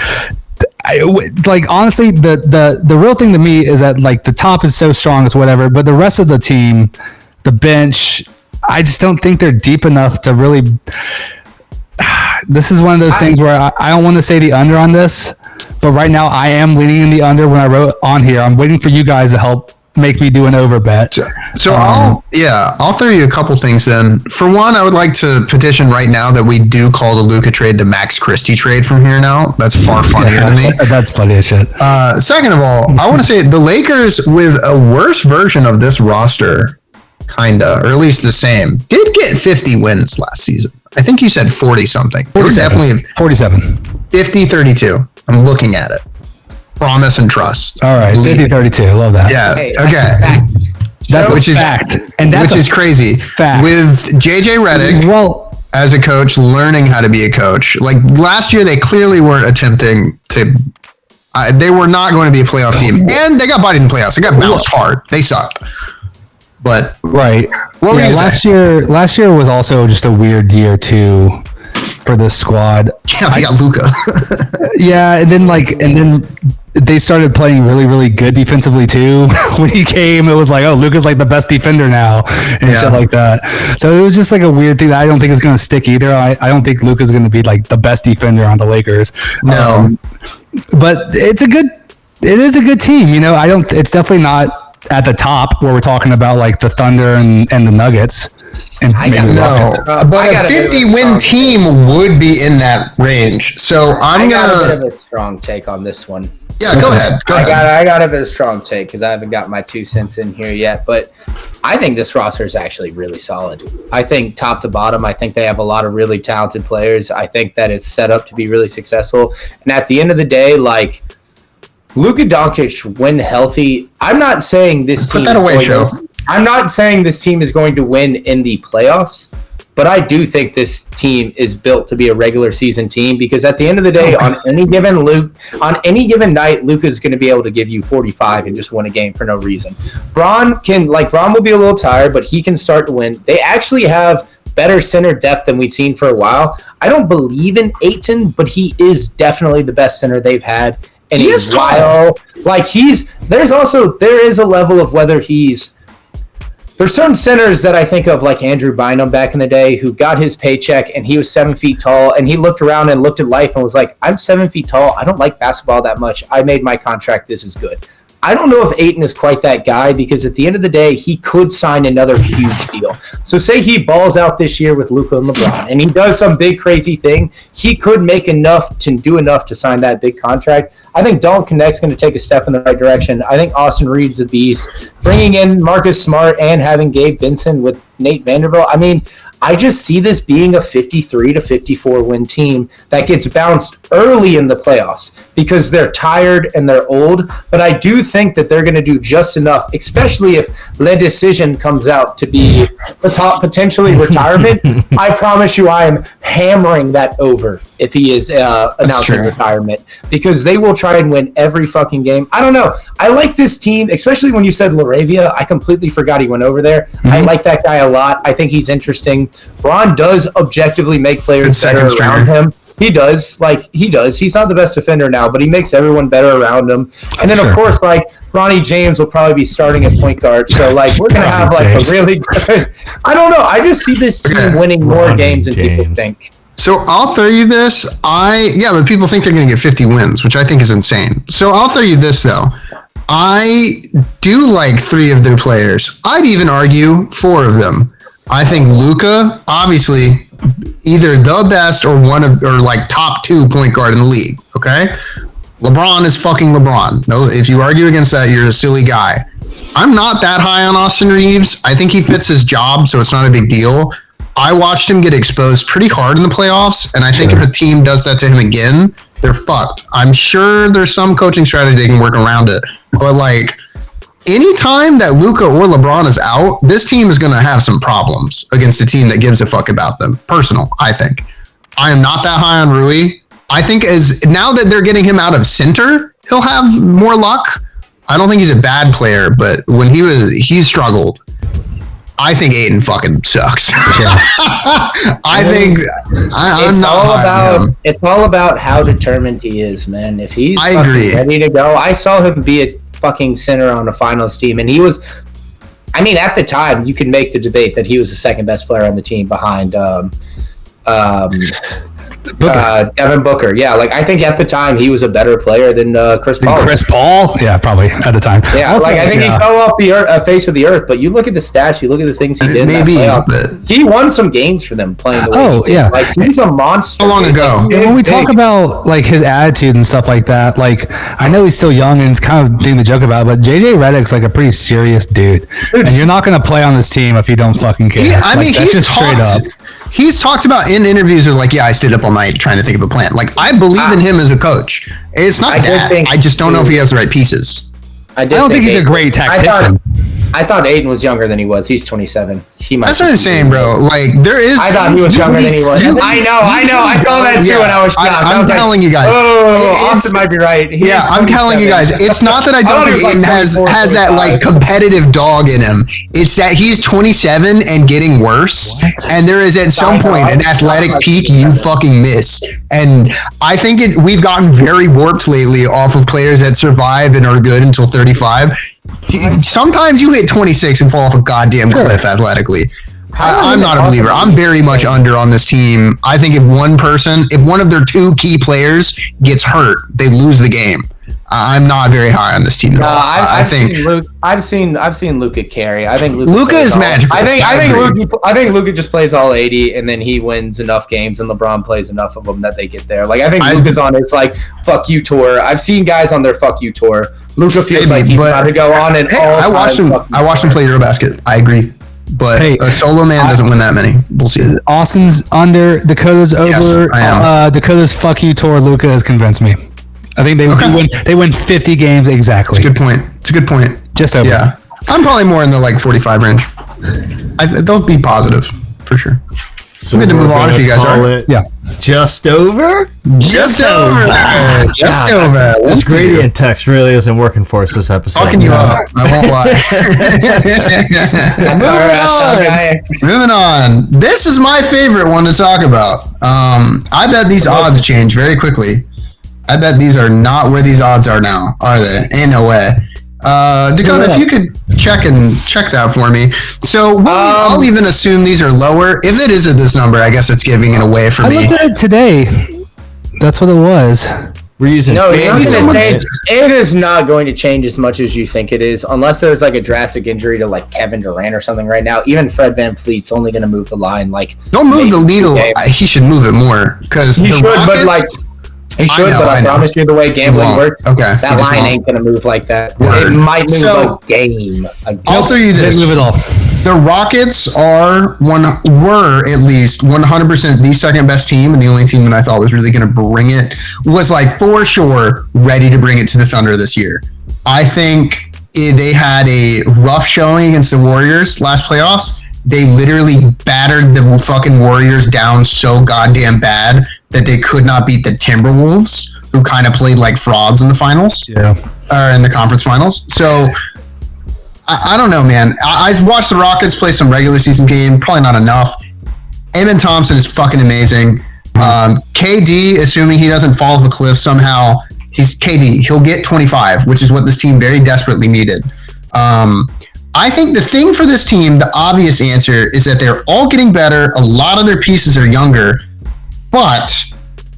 honestly, the real thing to me is that like the top is so strong as whatever, but the rest of the team, the bench, I just don't think they're deep enough to really. This is one of those things where I don't want to say the under on this, but right now I am leaning in the under. When I wrote on here, I'm waiting for you guys to help make me do an over bet. So I'll throw you a couple things then. For one, I would like to petition right now that we do call the Luka trade the Max Christie trade from here now. That's far funnier to me. That's funny as shit. Second of all, I want to say the Lakers with a worse version of this roster, kinda, or at least the same, did get 50 wins last season. I think you said 40 something. It was definitely 47. 50-32. I'm looking at it. Promise and trust. All right, 50-32. Love that. Yeah. Hey, Okay. That's Which a is fact. And that's which is crazy. fact. With JJ Redick as a coach, learning how to be a coach. Like last year, they clearly weren't attempting to. They were not going to be a playoff team, and they got bodied in playoffs. They got bounced hard. They sucked. But right. What were you saying? Last year was also just a weird year too for this squad. Yeah, they got Luka. Yeah, and then they started playing really, really good defensively too. When he came, it was like, oh, Luka's like the best defender now, and shit like that. So it was just like a weird thing that I don't think is going to stick either. I don't think Luka's going to be like the best defender on the Lakers. No, but it is a good team. It's definitely not at the top where we're talking about like the Thunder and the Nuggets. And but a 50-win team would be in that range. So I got a bit of a strong take on this one. Yeah, go ahead. I got a bit of a strong take because I haven't got my 2 cents in here yet. But I think this roster is actually really solid. I think top to bottom, I think they have a lot of really talented players. I think that it's set up to be really successful. And at the end of the day, like Luka Doncic, when healthy, I'm not saying this team. Put that away, Joe. I'm not saying this team is going to win in the playoffs, but I do think this team is built to be a regular season team because at the end of the day, on any given night, Luka is going to be able to give you 45 and just win a game for no reason. Bron will be a little tired, but he can start to win. They actually have better center depth than we've seen for a while. I don't believe in Ayton, but he is definitely the best center they've had in a while. Like there is a level of whether he's. There's certain centers that I think of, like Andrew Bynum back in the day, who got his paycheck and he was 7 feet tall, and he looked around and looked at life and was like, I'm 7 feet tall. I don't like basketball that much. I made my contract. This is good. I don't know if Ayton is quite that guy because at the end of the day, he could sign another huge deal. So say he balls out this year with Luka and LeBron and he does some big crazy thing, he could make enough to do enough to sign that big contract. I think Dalton Connect's going to take a step in the right direction. I think Austin Reed's a beast. Bringing in Marcus Smart and having Gabe Vincent with Nate Vanderbilt, I mean, I just see this being a 53 to 54 win team that gets bounced early in the playoffs because they're tired and they're old. But I do think that they're going to do just enough, especially if Le Decision comes out to be the top potentially retirement. I promise you I am hammering that over if he is announcing retirement because they will try and win every fucking game. I don't know. I like this team, especially when you said LaRavia. I completely forgot he went over there. Mm-hmm. I like that guy a lot. I think he's interesting. Ron does objectively make players better around him. He does. He's not the best defender now, but he makes everyone better around him. And then, of course, Ronnie James will probably be starting at point guard. So, we're going to have, a really good... I don't know. I just see this team winning more games than people think. So I'll throw you this. But people think they're going to get 50 wins, which I think is insane. So I'll throw you this, though. I do like 3 of their players. I'd even argue 4 of them. I think Luka, obviously, either the best or like top 2 point guard in the league. Okay, LeBron is fucking LeBron. No, if you argue against that, you're a silly guy. I'm not that high on Austin Reeves. I think he fits his job, so it's not a big deal. I watched him get exposed pretty hard in the playoffs, and I think if a team does that to him again, they're fucked. I'm sure there's some coaching strategy they can work around it, but like anytime that Luka or LeBron is out, this team is going to have some problems against a team that gives a fuck about them. Personal, I think. I am not that high on Rui. I think as now that they're getting him out of center, he'll have more luck. I don't think he's a bad player, but when he struggled. I think Ayton fucking sucks. It's all about how determined he is, man. If he's ready to go, I saw him be a fucking center on a finals team, and he was. I mean, at the time, you can make the debate that he was the second best player on the team behind Devin Booker. Yeah, like I think at the time he was a better player than Chris Paul. Chris Paul? Yeah, probably at the time. Yeah, also, like I think he fell off the face of the earth. But you look at the stats, you look at the things he did. Maybe he won some games for them playing the way. Oh yeah, like he's a monster. How long ago? When we talk about like his attitude and stuff like that, like I know he's still young and it's kind of being the joke about, but JJ Redick's like a pretty serious dude, and you're not going to play on this team if you don't fucking care. He's just straight up. He's talked about in interviews of like, yeah, I stayed up all night trying to think of a plan. Like, I believe in him as a coach. It's not that. I just don't know if he has the right pieces. I don't think he's a great tactician. I thought Ayton was younger than he was. He's 27. That's what I'm saying, bro. Like, there is. I thought he was younger than he was. I know. I saw that too when I was young. I'm telling you guys. Austin might be right. I'm telling you guys. It's not that I don't think Ayton has that like competitive dog in him. It's that he's 27 and getting worse. And there is at some point an athletic peak you fucking miss. And I think we've gotten very warped lately off of players that survive and are good until 35. Sometimes you hit 26 and fall off a goddamn cliff athletically. I'm not a believer. I'm very much under on this team. I think if one of their 2 key players gets hurt, they lose the game. I'm not very high on this team at all. I've seen Luka carry. I think Luka is magical. I think Luka just plays all 80 and then he wins enough games and LeBron plays enough of them that they get there. Like I think Luka's on his like fuck you tour. I've seen guys on their fuck you tour. Luka feels like he's about to go on and I watched him play Eurobasket. I agree. But a solo man doesn't win that many. We'll see. Austin's under, Dakota's over. Yes, I am. Dakota's fuck you tour. Luka has convinced me. I think they win 50 games exactly. It's a good point. Just over. Yeah. I'm probably more in the like 45 range. They'll be positive for sure. So I'm good to move on if you guys are. Yeah. Just over? Just over. Just over. This gradient text really isn't working for us this episode. Fucking you up. I won't lie. Moving on. This is my favorite one to talk about. I bet these odds change very quickly. I bet these are not where these odds are now, are they? Ain't no way. Dakota, if you could check that for me. So I'll even assume these are lower. If it is at this number, I guess it's giving it away for me. I looked at it today. That's what it was. We're using it is not going to change as much as you think it is, unless there's like a drastic injury to like Kevin Durant or something right now. Even Fred VanVleet's only going to move the line. Like, don't move the needle. He should move it more because he should, Rockets, but like. He should, but I promise you the way gambling works, that line ain't going to move like that. Word. It might move a game. I'll tell you this. Move it all. The Rockets were at least 100% the second best team, and the only team that I thought was really going to bring it was like for sure ready to bring it to the Thunder this year. I think they had a rough showing against the Warriors last playoffs. They literally battered the fucking Warriors down so goddamn bad that they could not beat the Timberwolves, who kind of played like frauds in the finals. Yeah. Or in the conference finals. So, I don't know, man. I've watched the Rockets play some regular season game. Probably not enough. Amen Thompson is fucking amazing. KD, assuming he doesn't fall off the cliff somehow, he's KD. He'll get 25, which is what this team very desperately needed. I think the thing for this team, the obvious answer is that they're all getting better. A lot of their pieces are younger, but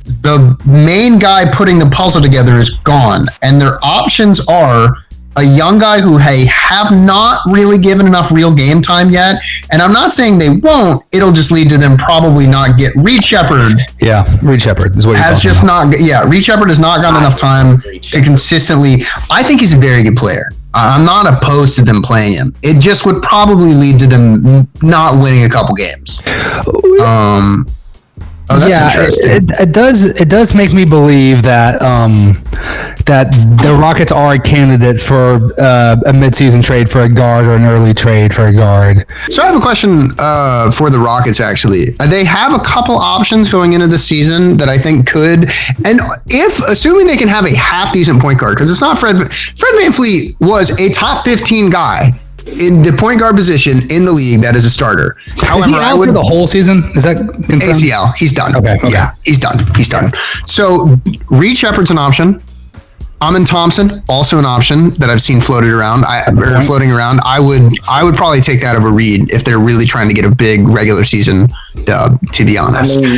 the main guy putting the puzzle together is gone. And their options are a young guy who have not really given enough real game time yet. And I'm not saying they won't. It'll just lead to them probably not get Reed Shepherd. Yeah, Reed Shepherd is what has just about. not. Yeah, Reed Shepherd has not gotten enough time to consistently. I think he's a very good player. I'm not opposed to them playing him. It just would probably lead to them not winning a couple games. That's interesting. It does make me believe that that the Rockets are a candidate for a midseason trade for a guard or an early trade for a guard. So I have a question for the Rockets, actually. They have a couple options going into the season that I think could, and assuming they can have a half-decent point guard, because it's not Fred VanVleet was a top 15 guy in the point guard position in the league that is a starter. However, is he out for the whole season? Is that confirmed? ACL? He's done. Okay. Yeah, he's done. So Reed Shepherd's an option. Amin Thompson, also an option that I've seen floating around. I would probably take that over Reed if they're really trying to get a big regular season dub, to be honest. I mean,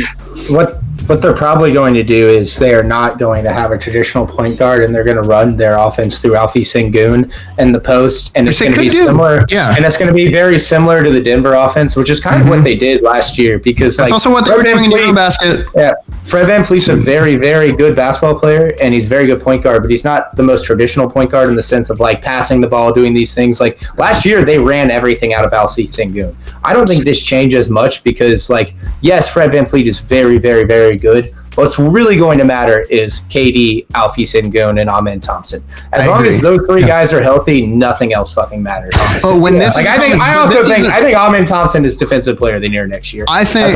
what they're probably going to do is they are not going to have a traditional point guard, and they're going to run their offense through Alfie Sengun and the post, and it's going to be similar. Yeah, and it's going to be very similar to the Denver offense, which is kind of what they did last year. Because that's also what they were doing in Eurobasket. Yeah, Fred VanVleet's a very, very good basketball player, and he's a very good point guard, but he's not the most traditional point guard in the sense of like passing the ball, doing these things. Like last year, they ran everything out of Alfie Sengun. I don't think this changes much because, like, yes, Fred VanVleet is very, very, very good. What's really going to matter is KD, Alfie Sengun, and Amin Thompson. As long as those three guys are healthy, nothing else fucking matters. But when this, I think Amin Thompson is defensive player of the year next year. I think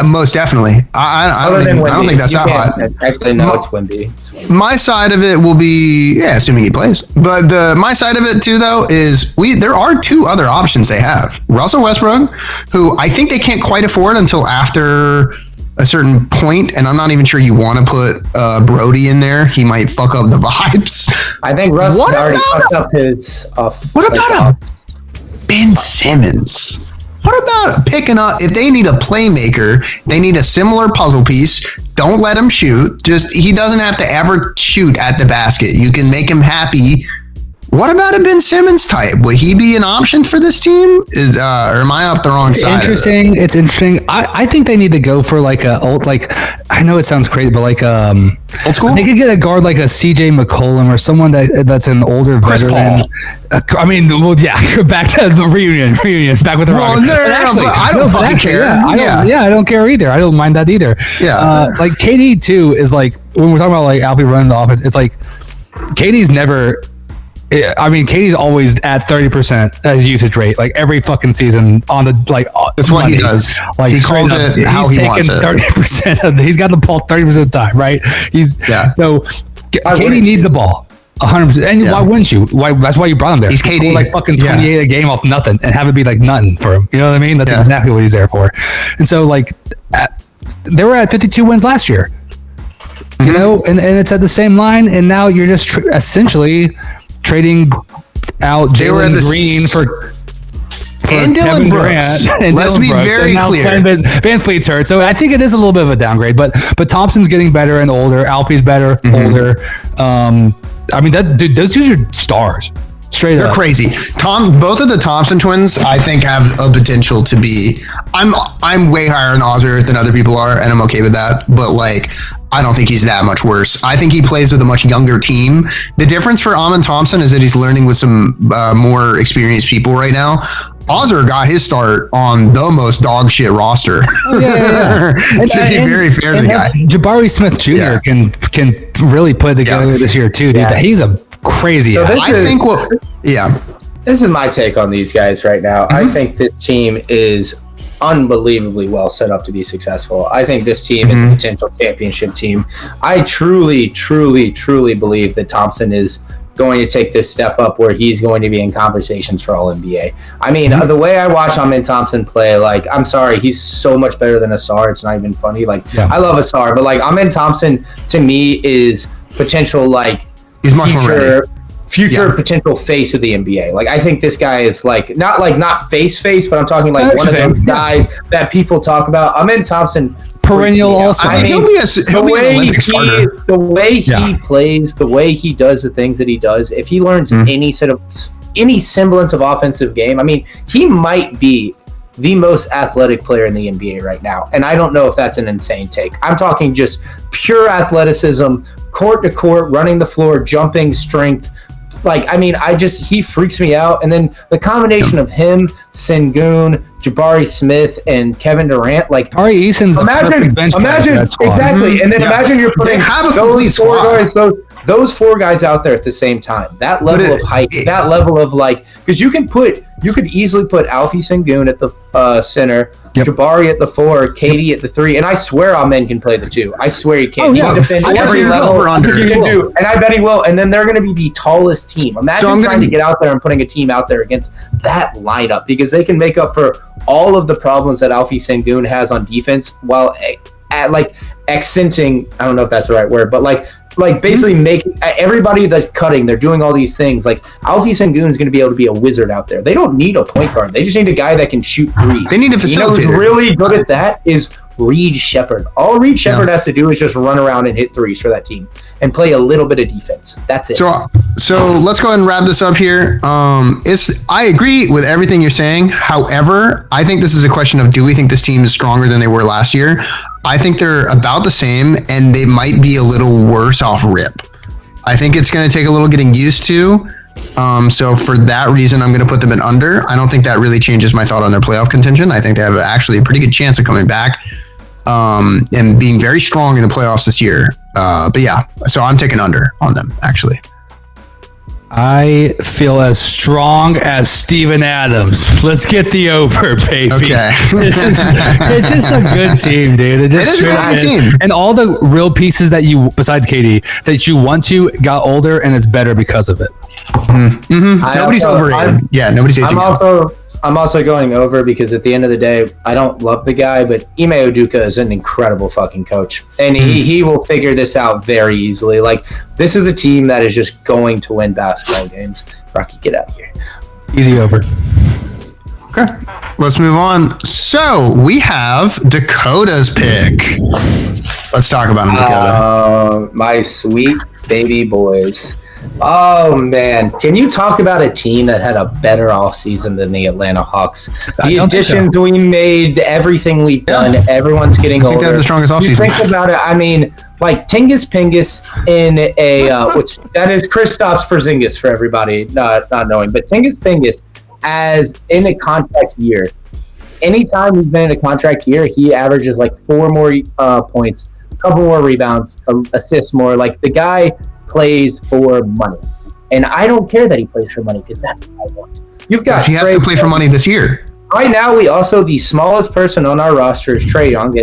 most definitely. I don't think that's that hot. Actually, no, it's Wemby. My side of it will be assuming he plays. But my side of it too, though, is there are two other options they have. Russell Westbrook, who I think they can't quite afford until after a certain point, and I'm not even sure you want to put Brody in there. He might fuck up the vibes. I think Russ already fucked up his. What about Ben Simmons? What about picking up, if they need a playmaker, they need a similar puzzle piece. Don't let him shoot. He doesn't have to ever shoot at the basket. You can make him happy. What about a Ben Simmons type? Would he be an option for this team? Or am I up the wrong side? It's interesting. I think they need to go for like I know it sounds crazy, but like old school. They could get a guard like a CJ McCollum or someone that's an older veteran. I mean, well, yeah, back to the reunion, back with the Rockets. I don't fucking care. I don't care either. I don't mind that either. Yeah, like KD too is like when we're talking about like Alfie running the offense. It's like KD's never. I mean, KD's always at 30% as usage rate, like every fucking season on the like. That's what he does. Like he calls it how he wants it. 30%. He's got the ball 30% of the time, right? So KD needs the ball 100%. And why wouldn't you? That's why you brought him there. He's KD, like fucking 28 a game off nothing, and have it be like nothing for him. You know what I mean? That's exactly what he's there for. And so like, they were at 52 wins last year. You know, and it's at the same line, and now you're just essentially trading out Jalen Green for and Dylan Brooks. Let's be very clear. VanVleet's hurt, so I think it is a little bit of a downgrade. But Thompson's getting better and older. Alfie's better, older. I mean, those two are stars. They're crazy. Both of the Thompson twins, I think, have a potential to be. I'm way higher in Ozer than other people are, and I'm okay with that. But like, I don't think he's that much worse. I think he plays with a much younger team. The difference for Amin Thompson is that he's learning with some more experienced people right now. Ozer got his start on the most dog shit roster. To be very fair to the guy. Jabari Smith Jr. can really put it together this year too, dude. Yeah. He's a crazy. This is my take on these guys right now. I think this team is unbelievably well set up to be successful. I think this team is a potential championship team. I truly, truly, truly believe that Thompson is going to take this step up where he's going to be in conversations for all NBA. I mean, the way I watch Amin Thompson play, like, I'm sorry, he's so much better than Asar. It's not even funny. Like, I love Asar, but like Amin Thompson to me is potential, like, he's much more ready. Future potential face of the NBA. Like, I think this guy is like not face, but I'm talking like one of those guys that people talk about. Amin Thompson perennial all-star. I mean, he'll be an Olympic starter. The way he plays, the way he does the things that he does, if he learns any semblance of offensive game, I mean, he might be the most athletic player in the NBA right now. And I don't know if that's an insane take. I'm talking just pure athleticism, court to court, running the floor, jumping, strength. Like, I mean, he freaks me out. And then the combination of him, Sengun, Jabari Smith, and Kevin Durant, like, Ari Eason's imagine exactly. And then imagine you're putting those four guys out there at the same time. That level of height, that level of like, because you could easily put Alfie Sengun at the center, Jabari at the 4, Katie at the 3, and I swear Amen can play the 2. I swear he can. He can defend every level. And I bet he will. And then they're going to be the tallest team. Imagine trying to get out there and putting a team out there against that lineup, because they can make up for all of the problems that Alfie Sengun has on defense while accenting, I don't know if that's the right word, but like basically making everybody that's cutting, they're doing all these things. Like, Alfie Sengun is going to be able to be a wizard out there. They don't need a point guard. They just need a guy that can shoot threes. They need a facilitator. You know who's really good at that is Reed Shepherd. All Reed Shepherd has to do is just run around and hit threes for that team and play a little bit of defense. That's it. So let's go ahead and wrap this up here. I agree with everything you're saying. However, I think this is a question of, do we think this team is stronger than they were last year? I think they're about the same, and they might be a little worse off rip. I think it's going to take a little getting used to. So for that reason, I'm going to put them in under. I don't think that really changes my thought on their playoff contention. I think they have actually a pretty good chance of coming back and being very strong in the playoffs this year. But yeah, so I'm taking under on them, actually. I feel as strong as Steven Adams. Let's get the over, baby. Okay. It's just a good team, dude. It is a good team. And all the real pieces that you, besides KD, that you want to, got older, and it's better because of it. Nobody's overrated. Nobody's aging. I'm also going over because at the end of the day, I don't love the guy, but Ime Udoka is an incredible fucking coach. And he will figure this out very easily. Like, this is a team that is just going to win basketball games. Rocky, get out of here. Easy over. Okay. Let's move on. So we have Dakota's pick. Let's talk about him, Dakota. My sweet baby boys. Oh, man. Can you talk about a team that had a better offseason than the Atlanta Hawks? The additions we made, everything we've done, everyone's getting older. I think they have the strongest offseason. Think about it. I mean, like Tingus Pingus in which that is Kristaps Porzingis for everybody not knowing, but Tingus Pingus as in a contract year. Anytime he's been in a contract year, he averages like 4 more points, a couple more rebounds, assists more. Like, the guy plays for money, and I don't care that he plays for money because that's what I want. You've got he has to play for money this year. Right now, we also, the smallest person on our roster is Trae Young.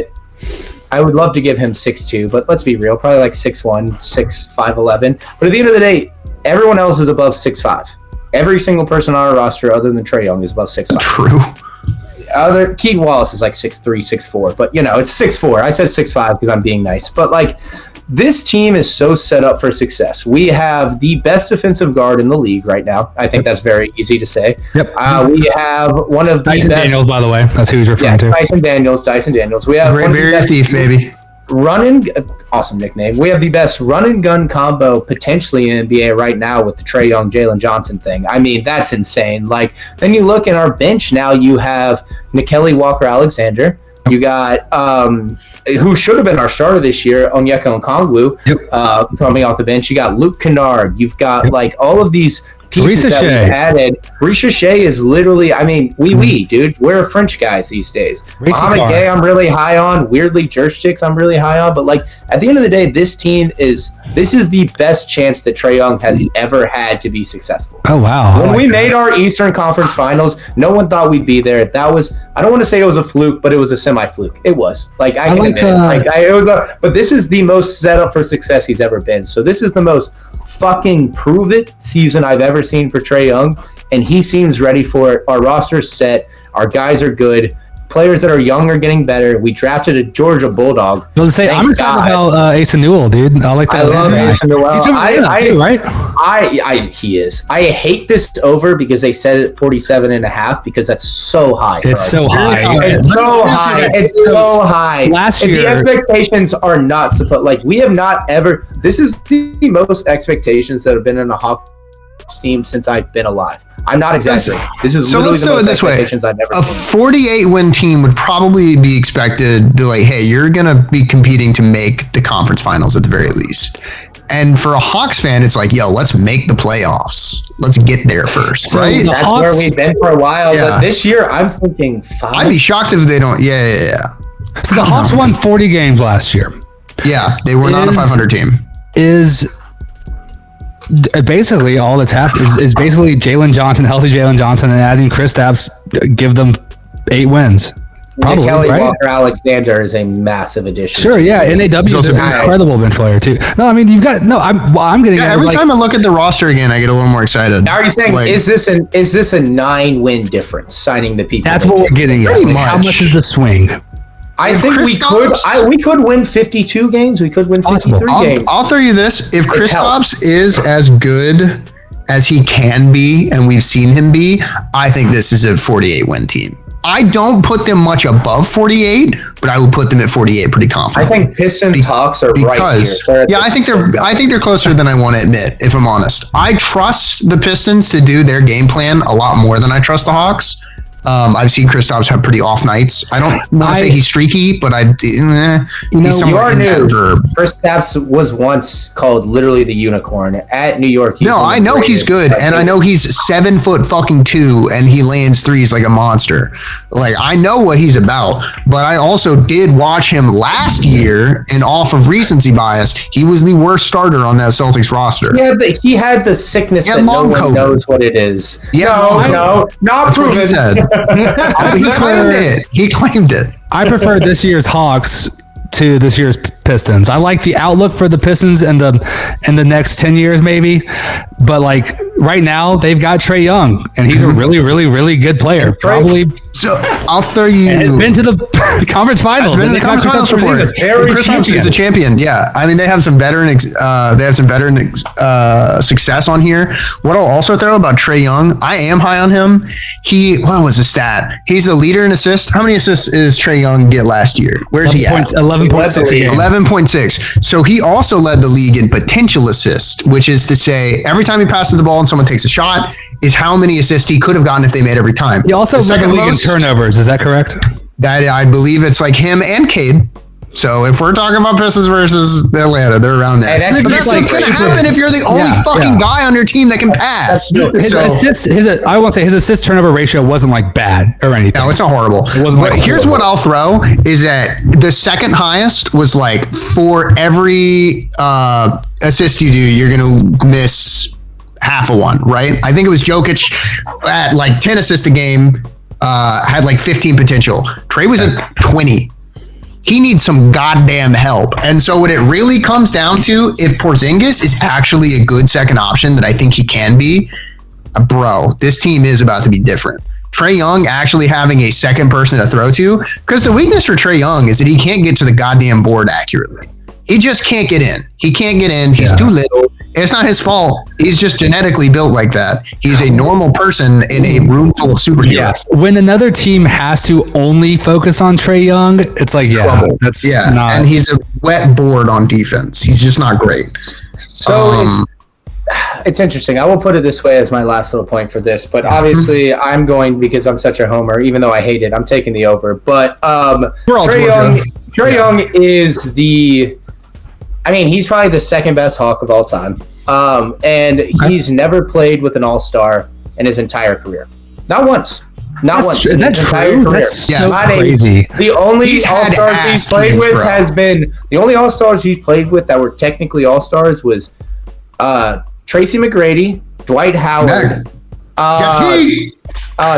I would love to give him 6'2", but let's be real, probably like 6'1", 6'5", 11. But at the end of the day, everyone else is above 6'5". Every single person on our roster other than Trae Young is above 6'5". True. Keaton Wallace is like 6'3", 6'4", but it's 6'4". I said 6'5" because I'm being nice, but like, this team is so set up for success. We have the best defensive guard in the league right now. I think that's very easy to say. Yep. We have one of the Dyson best. Daniels, by the way. That's who he's referring to. Dyson Daniels. We have Great barrier thief, baby. Awesome nickname. We have the best run and gun combo potentially in NBA right now with the Trae Young, Jalen Johnson thing. I mean, that's insane. Like, then you look in our bench now, you have Nickeil Walker-Alexander. You got who should have been our starter this year, Onyeka Okongwu, coming off the bench. You got Luke Kennard. You've got like all of these pieces that we added. Risha Shea is literally, I mean, dude. We're French guys these days. Mohamed Gay, I'm really high on. Weirdly, Jerschicks, I'm really high on. But like, at the end of the day, this is the best chance that Trae Young has ever had to be successful. Oh, wow. When we made our Eastern Conference Finals, no one thought we'd be there. That was, I don't want to say it was a fluke, but it was a semi-fluke. It was. Like, I can admit it. But this is the most set up for success he's ever been. So this is the most fucking prove it season I've ever seen for Trae Young, and he seems ready for it. Our roster's set. Our guys are good. players that are young are getting better. We drafted a Georgia Bulldog. I'm excited about Asa Newell, dude. I like that. I love Asa Newell. He's doing too, right? He is. I hate this over because they said it 47.5 because that's so high. It's so high. It's so high. It's so high. Last year, the expectations are not supposed. Like we have not ever. This is the most expectations that have been in a Hawks team since I've been alive. I'm not exaggerating. This is so. Let's do it this way: a 48 win team would probably be expected to hey, you're gonna be competing to make the conference finals at the very least. And for a Hawks fan, it's yo, let's make the playoffs. Let's get there first, right? That's where we've been for a while. Yeah. But this year, I'm thinking 5. I'd be shocked if they don't. Yeah. So the Hawks won 40 games last year. Yeah, they were not a 500 team. Basically all that's happened is basically Jalen Johnson, healthy Jalen Johnson, and adding Kristaps give them 8 wins. Probably, Kelly right? Walker Alexander is a massive addition. Sure, yeah, and NAW is an incredible bench player too. No, I mean you've got I'm getting every time I look at the roster again, I get a little more excited. Now, are you saying is this a 9-win difference signing the people? That's what we're getting at. How much is the swing? I think we could win 52 games. We could win 53 games. I'll throw you this. If Kristaps is as good as he can be, and we've seen him be, I think this is a 48-win team. I don't put them much above 48, but I would put them at 48 pretty confidently. I think Pistons Hawks are right here. Yeah, I think they're closer than I want to admit, if I'm honest. I trust the Pistons to do their game plan a lot more than I trust the Hawks. I've seen Kristaps have pretty off nights. I don't want to say he's streaky, but he's somewhere in that verb. Kristaps was once called literally the unicorn at New York. I know he's good, and I know he's 7'2", and he lands threes like a monster. I know what he's about, but I also did watch him last year, and off of recency bias, he was the worst starter on that Celtics roster. Yeah, he had the sickness that no one knows what it is. Yeah, no, not that's proven. What he said. He claimed it. I prefer this year's Hawks to this year's Pistons. I like the outlook for the Pistons in the next 10 years maybe, but right now they've got Trae Young, and he's a really, really, really good player. Probably. So I'll throw you. And has been to the conference finals. Has been to the conference finals before. Kristaps is a champion. Yeah, I mean they have some veteran. Success on here. What I'll also throw about Trae Young, I am high on him. What was the stat? He's the leader in assists. How many assists is Trae Young get last year? Where's he at? 11.6 a game. 11.6. So he also led the league in potential assists, which is to say every time he passes the ball and someone takes a shot is how many assists he could have gotten if they made every time. He also led the league in turnovers. Is that correct? That I believe it's him and Cade. So if we're talking about Pistons versus Atlanta, they're around there. Hey, that's what's going to happen if you're the only fucking guy on your team that can pass. I won't say his assist turnover ratio wasn't bad or anything. No, it's not horrible. It wasn't. But here's what I'll throw is that the second highest was for every assist you do, you're going to miss half a one, right? I think it was Jokic at 10 assists a game, had 15 potential. Trae was at 20. He needs some goddamn help. And so what it really comes down to, if Porzingis is actually a good second option that I think he can be, bro, this team is about to be different. Trae Young actually having a second person to throw to, because the weakness for Trae Young is that he can't get to the goddamn board accurately. He just can't get in. He can't get in. He's too little. It's not his fault. He's just genetically built like that. He's a normal person in a room full of superheroes. Yes. When another team has to only focus on Trae Young, it's that's not. And he's a wet board on defense. He's just not great. So it's interesting. I will put it this way as my last little point for this, but obviously I'm going, because I'm such a homer, even though I hate it, I'm taking the over. But Trae Young is he's probably the second best Hawk of all time. And he's never played with an all-star in his entire career. Not once. Not once. Is that true? That's so crazy. The only all-stars he's played with the only all-stars he's played with that were technically all-stars was Tracy McGrady, Dwight Howard,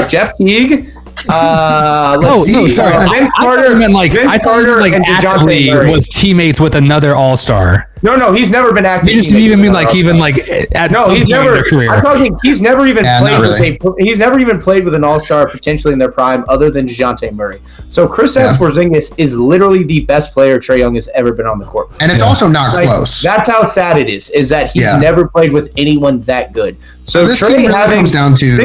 Jeff Teague, Let's see. No, sorry. Vince I Carter, meant like Vince I thought Carter like and actively DeJounte Murray. was teammates with another All-Star. No, he's never been active. You just even mean like even like at No, some he's point in never. their career. I'm talking. He's never even played really. he's never even played with an All-Star potentially in their prime, other than DeJounte Murray. So Kristaps Porzingis is literally the best player Trae Young has ever been on the court. And it's also not close. That's how sad it is. Is that he's never played with anyone that good. So this Trae team really comes down to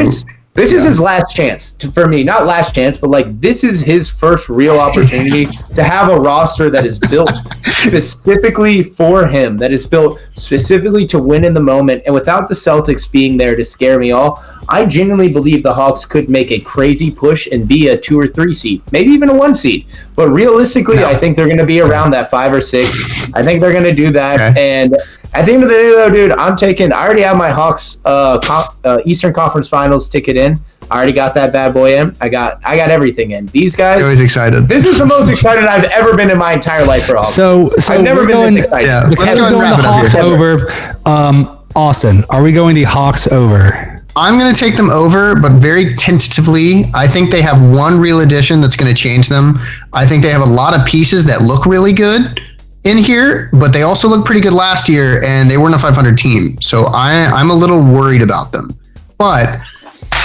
this is his last chance for me. Not last chance, but like this is his first real opportunity to have a roster that is built specifically for him, that is built specifically to win in the moment. And without the Celtics being there to scare me all, I genuinely believe the Hawks could make a crazy push and be a 2 or 3 seed, maybe even a 1 seed. But realistically, I think they're going to be around that 5 or 6. I think they're going to do that. Okay. And at the end of the day, though, dude, I already have my Hawks Eastern Conference Finals ticket in. I already got that bad boy in. I got everything in. These guys. You're always excited. This is the most excited I've ever been in my entire life for Hawks. So I've never been this excited. Yeah, the Cavs going the Hawks over. Austin, are we going the Hawks over? I'm going to take them over, but very tentatively. I think they have one real addition that's going to change them. I think they have a lot of pieces that look really good in here, but they also looked pretty good last year, and they weren't a 500 team. So I'm a little worried about them. But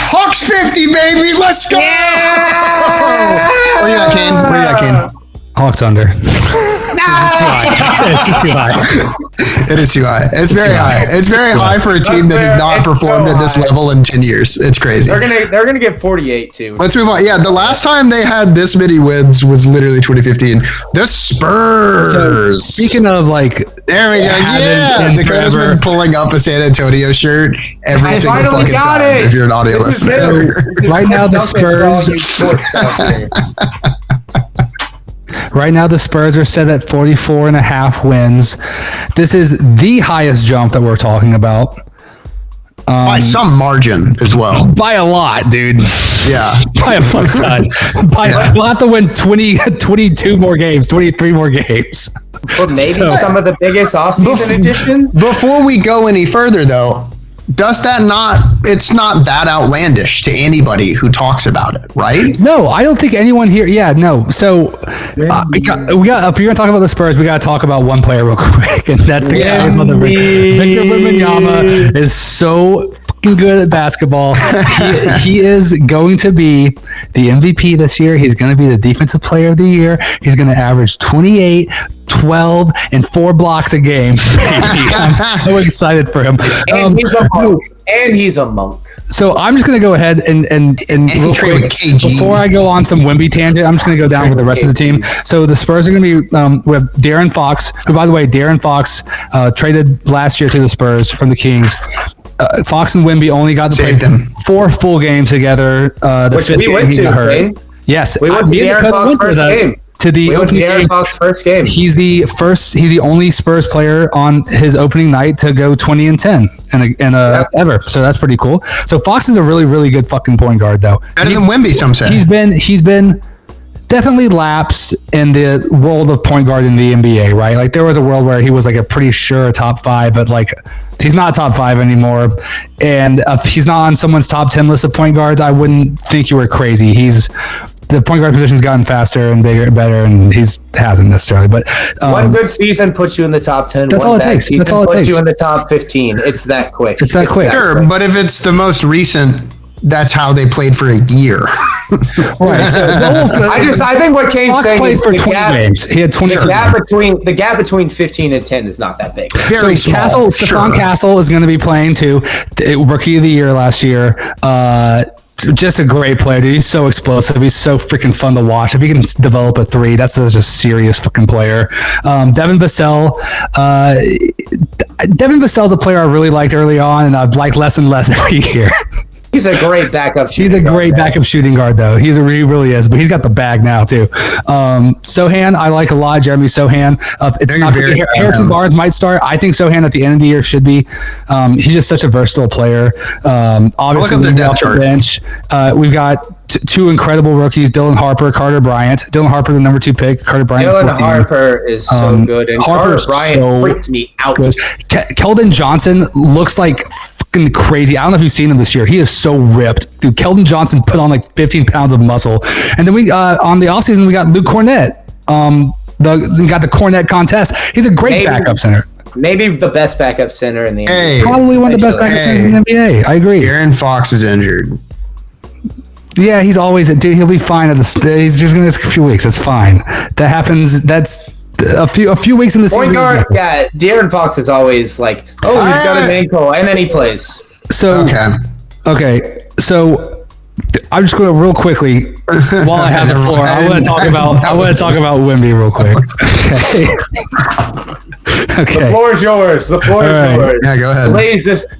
Hawks 50, baby, let's go! Yeah! Where you at, Kane? Where you at, Kane? Hawks under. It's just too high. It is too high. It's very high. It's very high for a team that has not performed at this level in 10 years. It's crazy. They're gonna get 48 too. Let's move on. Yeah, the last time they had this many wins was literally 2015. The Spurs. So, speaking of like, there we go. Yeah, Dakota's been pulling up a San Antonio shirt every single fucking time. If you're an audio listener, right now the Spurs. Right now, the Spurs are set at 44.5 wins. This is the highest jump that we're talking about. By some margin as well. By a lot, dude. Yeah. By a fuck ton. We'll have to win 22 more games, 23 more games. But maybe some of the biggest offseason additions. Before we go any further, though, it's not that outlandish to anybody who talks about it, right? No, I don't think anyone here. Yeah, no. So we got. If you're gonna talk about the Spurs, we gotta talk about one player real quick, and that's the guy on the Victor Wembanyama is so fucking good at basketball. He is going to be the MVP this year. He's going to be the Defensive Player of the Year. He's going to average 28, 12, and 4 blocks a game. I'm so excited for him. And he's a monk. So I'm just going to go ahead and real quick, before I go on some Wemby tangent, I'm just going to go down with the rest of the team. So the Spurs are going to be with De'Aaron Fox, who, by the way, De'Aaron Fox traded last year to the Spurs from the Kings. Fox and Wemby only got to play 4 full games together. Which we went to, Kane. Yes. We went to De'Aaron Fox's first game. To the opening game. First game. He's the only Spurs player on his opening night to go 20 and 10 ever. So that's pretty cool. So Fox is a really, really good fucking point guard, though. Better than Wemby, some say. He's been definitely lapsed in the world of point guard in the NBA, right? Like there was a world where he was like a pretty sure top 5, but like he's not top 5 anymore. And if he's not on someone's top 10 list of point guards, I wouldn't think you were crazy. The point guard position's gotten faster and bigger and better, and hasn't necessarily. But one good season puts you in the top 10. That's all it takes. That's all it takes. Puts you in the top 15. It's that quick. Sure, but if it's the most recent, that's how they played for a year. Right. So I think what Kane's saying is for 20 games. He had 20. The gap between 15 and 10 is not that big. Very small. Stephon Castle is going to be playing too. Rookie of the year last year. Just a great player, dude. He's so explosive. He's so freaking fun to watch. If he can develop a 3, that's such a serious fucking player. Devin Vassell. Devin Vassell's a player I really liked early on, and I've liked less and less every year. He's a great backup shooting guard. He's a great guard, backup shooting guard, though. He really is, but he's got the bag now, too. Sohan, I like a lot. Jeremy Sohan. It's not Harrison Barnes might start. I think Sohan at the end of the year should be. He's just such a versatile player. Obviously, we've got the bench. We've got two incredible rookies, Dylan Harper, Carter Bryant. Dylan Harper, the number 2 pick. Carter Bryant. Dylan Harper is so good. And Carter Bryant freaks me out. Keldon Johnson looks like fucking crazy. I don't know if you've seen him this year. He is so ripped. Dude, Keldon Johnson put on like 15 pounds of muscle. And then we on the offseason, we got Luke Cornett. We got the Cornett contest. He's a great backup center. Maybe the best backup center in the NBA. Probably one of the best backup centers in the NBA. I agree. Aaron Fox is injured. Yeah, he's always dude. He'll be fine. He's just gonna miss a few weeks. That's fine. That happens. That's a few weeks in the season. Point guard, yeah. De'Aaron Fox is always like, he's got an ankle, and then he plays. So okay. So I'm just going to real quickly while I have the floor. I want to talk about Wemby real quick. Okay. The floor is yours. The floor is yours. Yeah, go ahead.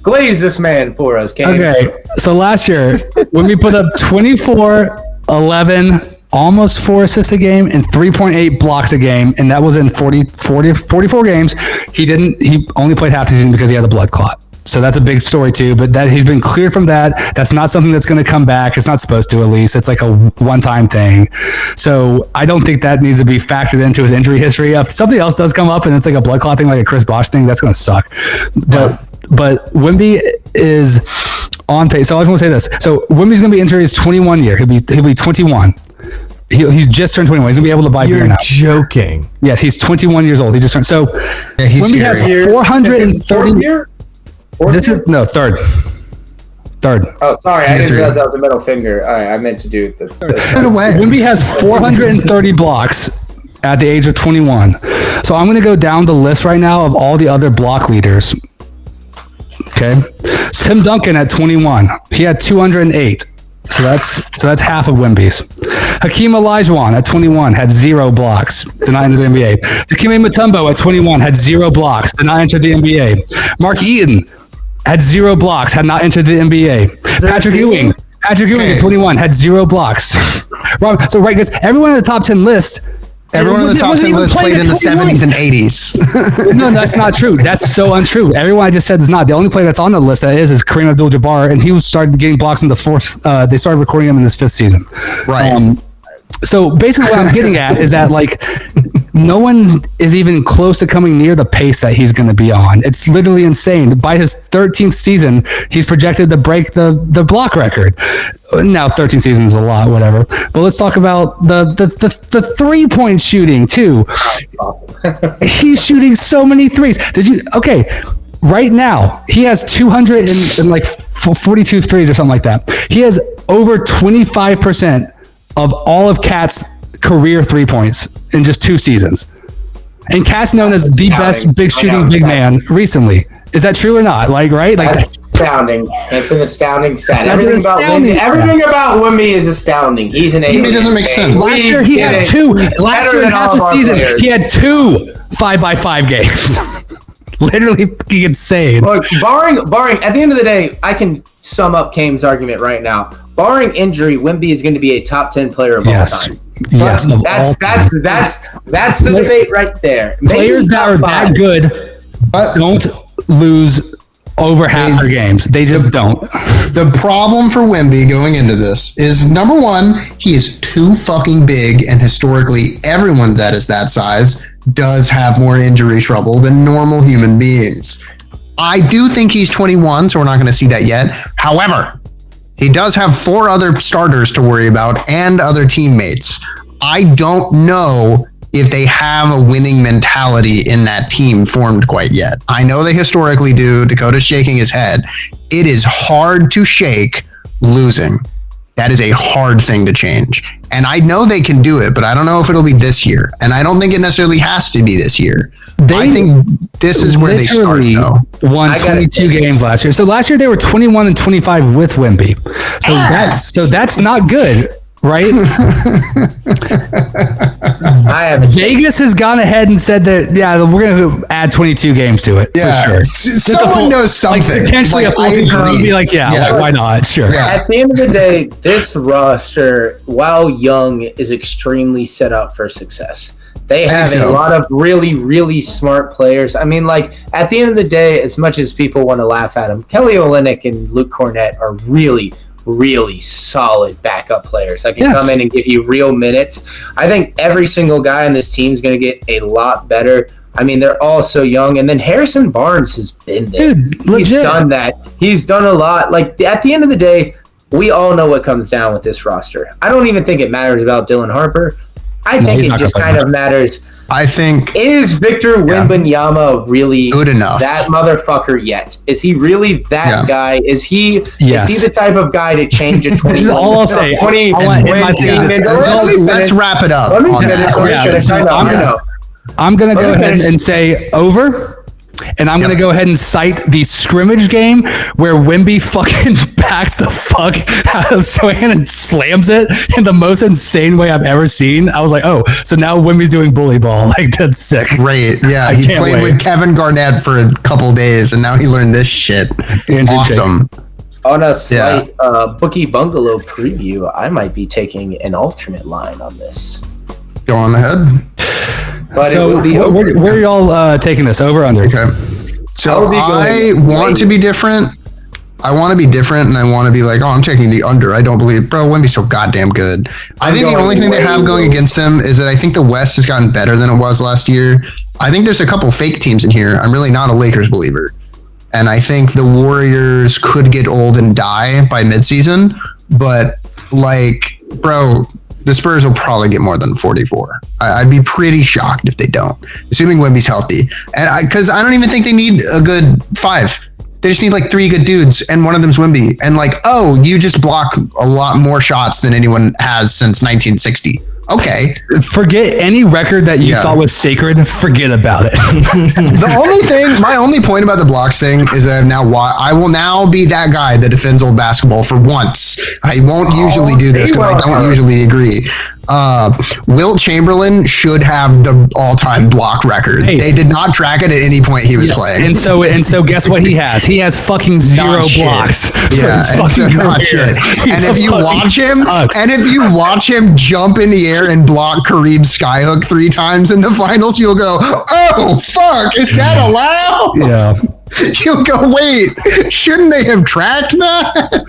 Glaze this man for us, Kane. Okay. So last year, Wemby put up 24, 11, almost 4 assists a game, and 3.8 blocks a game, and that was in 44 games. He only played half the season because he had a blood clot. So that's a big story too, but that he's been cleared from that. That's not something that's going to come back. It's not supposed to, at least. It's like a one-time thing. So I don't think that needs to be factored into his injury history. If something else does come up and it's like a blood clot thing, like a Chris Bosh thing, that's going to suck. But Wemby is on pace. So I just want to say this. So Wemby's going to be injured his 21 year. He'll be 21. He's just turned 21. He's going to be able to buy beer now. You're joking. Yes, he's 21 years old. He just turned. So Wemby has 430 years. This is third. Oh, sorry, I didn't realize that was a middle finger. All right, I meant to do the Wemby has 430 blocks at the age of 21. So I'm going to go down the list right now of all the other block leaders. Okay, Tim Duncan at 21, he had 208. So that's half of Wemby's. Hakeem Olajuwon at 21 had 0 blocks, did not enter the NBA. Dikembe Mutombo at 21 had 0 blocks, did not enter the NBA. Mark Eaton had 0 blocks, had not entered the NBA. Patrick Ewing at 21 had 0 blocks. So right, guys, everyone in the top 10 list. Everyone in the top 10 list played in the 70s and 80s. No, that's not true. That's so untrue. Everyone I just said is not. The only player that's on the list that is Kareem Abdul-Jabbar, and he started getting blocks in the 4th. They started recording him in his 5th season. Right. So basically what I'm getting at is that, like, no one is even close to coming near the pace that he's going to be on. It's literally insane. By his 13th season, he's projected to break the block record. Now, 13 seasons is a lot, whatever. But let's talk about the 3-point shooting, too. He's shooting so many threes. Okay, right now, he has 242 threes or something like that. He has over 25% of all of Cat's career 3 points in just 2 seasons. And Cat's known as the best big shooting big man recently. Is that true or not? Like, right? Like, that's astounding. It's an astounding stat. Everything about Wemby is astounding. He's an alien. It doesn't make sense. Last year he had 2. Last year in half the season, he had 2 5x5 games. Literally fucking insane. Look, barring at the end of the day, I can sum up Kane's argument right now. Barring injury, Wemby is going to be a top 10 player of all time. Yes, that's the debate right there. Players that are that good don't lose over half their games. They just don't. The problem for Wemby going into this is, number one, he is too fucking big, and historically, everyone that is that size does have more injury trouble than normal human beings. I do think he's 21, so we're not going to see that yet. However, he does have 4 other starters to worry about and other teammates. I don't know if they have a winning mentality in that team formed quite yet. I know they historically do. Dakota's shaking his head. It is hard to shake losing. That is a hard thing to change. And I know they can do it, but I don't know if it'll be this year. And I don't think it necessarily has to be this year. I think this is where they start, though. Won 22 games last year. So last year they were 21-25 with Wemby. So that's not good, right? Vegas has gone ahead and said that, we're going to add 22 games to it, for sure. Someone knows something. Like, potentially a full team be like, why not? Sure. Yeah. At the end of the day, this roster, while young, is extremely set up for success. They have a lot of really, really smart players. I mean, like, at the end of the day, as much as people want to laugh at them, Kelly Olynyk and Luke Cornett are really, really solid backup players that can come in and give you real minutes. I think every single guy on this team is going to get a lot better I mean, they're all so young. And then Harrison Barnes has been there. Dude, he's done that. He's done a lot. Like, at the end of the day, we all know what comes down with this roster. I don't even think it matters about Dylan Harper. I think it just kind of matters. I think, is Victor Wembanyama really good enough? That motherfucker yet? Is he really that guy? Is he the type of guy to change a 20? This is all I'll say. Let's wrap it up. I'm going to go ahead and say over. And I'm going to go ahead and cite the scrimmage game where Wemby fucking backs the fuck out of Swan and slams it in the most insane way I've ever seen. I was like, oh, so now Wemby's doing bully ball. Like, that's sick. Great. Yeah, he played with Kevin Garnett for a couple days, and now he learned this shit. Awesome. On a slight Bookie Bungalow preview, I might be taking an alternate line on this. Go on ahead. But so where are y'all taking this? Over, under? Okay. So I want to be different. I want to be different, and I want to be like, oh, I'm taking the under. I don't believe, bro, Wemby's so goddamn good. I think the only thing they have going against them is that I think the West has gotten better than it was last year. I think there's a couple fake teams in here. I'm really not a Lakers believer. And I think the Warriors could get old and die by midseason. But, like, bro, the Spurs will probably get more than 44. I'd be pretty shocked if they don't, assuming Wemby's healthy. And because I don't even think they need a good 5. They just need like 3 good dudes, and one of them's Wemby. And like, oh, you just block a lot more shots than anyone has since 1960. Okay. Forget any record that you thought was sacred. Forget about it. My only point about the blocks thing is that I will now be that guy that defends old basketball for once. I won't usually do this because I don't usually agree. Wilt Chamberlain should have the all-time block record. Hey. They did not track it at any point he was playing. And so guess what he has? He has fucking 0 blocks. Yeah, not shit. And if you watch him jump in the air and block Kareem's skyhook 3 times in the finals, you'll go, oh fuck, is that allowed? Yeah. You'll go, wait, shouldn't they have tracked that?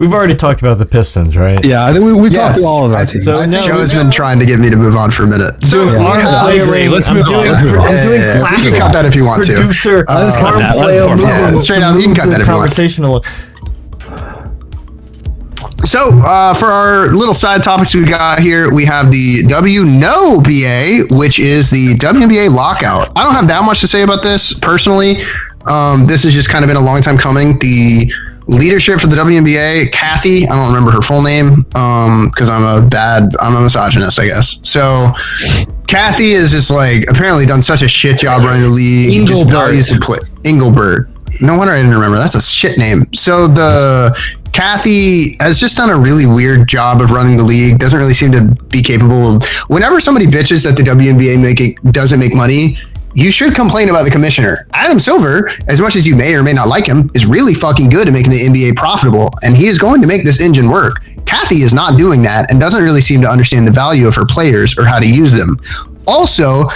We've already talked about the Pistons, right? Yeah, I think we talked through all of that. So Joe's been trying to get me to move on for a minute. So let's move on. You can cut that if you want to. Producer, straight up, you can cut that if you want. So, for our little side topics we got here, we have the WNBA, which is the WNBA Lockout. I don't have that much to say about this personally. This has just kind of been a long time coming. The leadership for the WNBA, Kathy, I don't remember her full name because I'm a misogynist, I guess. So, Kathy is just like apparently done such a shit job running the league. Just values to play. Engelbert. No wonder I didn't remember. That's a shit name. So Kathy has just done a really weird job of running the league. Doesn't really seem to be capable of. Whenever somebody bitches that the WNBA doesn't make money, you should complain about the commissioner. Adam Silver, as much as you may or may not like him, is really fucking good at making the NBA profitable, and he is going to make this engine work. Kathy is not doing that and doesn't really seem to understand the value of her players or how to use them. Also,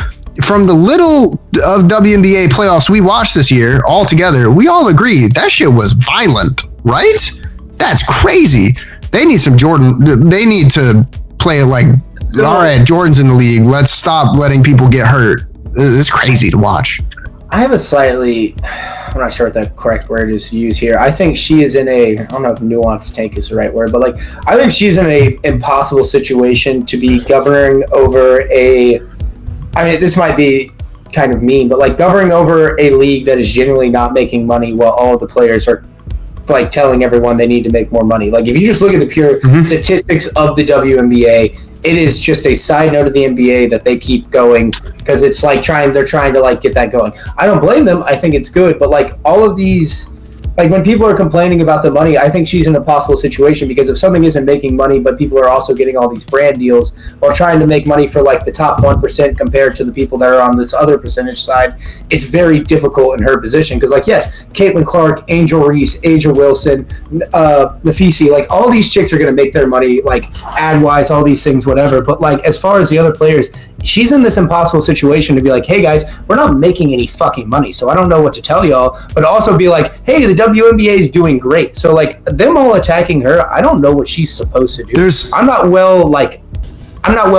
from the little of WNBA playoffs we watched this year, all together, we all agree that shit was violent, right? That's crazy. They need some Jordan. They need to play it like, all right, Jordan's in the league. Let's stop letting people get hurt. It's crazy to watch. I have a slightly, I'm not sure what the correct word is to use here. I think she is in I don't know if nuanced take is the right word, but like, I think she's in a impossible situation to be governing over this might be kind of mean, but like governing over a league that is genuinely not making money while all of the players are like telling everyone they need to make more money. Like if you just look at the pure statistics of the WNBA, it is just a side note of the NBA that they keep going because it's like they're trying to like get that going. I don't blame them. I think it's good, but like all of these, like when people are complaining about the money, I think she's in a possible situation because if something isn't making money, but people are also getting all these brand deals or trying to make money for like the top 1% compared to the people that are on this other percentage side, it's very difficult in her position. Because like, yes, Caitlin Clark, Angel Reese, Asia Wilson, Nafisi, like all these chicks are going to make their money, like ad-wise, all these things, whatever. But like, as far as the other players, she's in this impossible situation to be like, hey guys, we're not making any fucking money, so I don't know what to tell y'all. But also be like, hey, the WNBA is doing great. So like them all attacking her, I don't know what she's supposed to do. I'm not well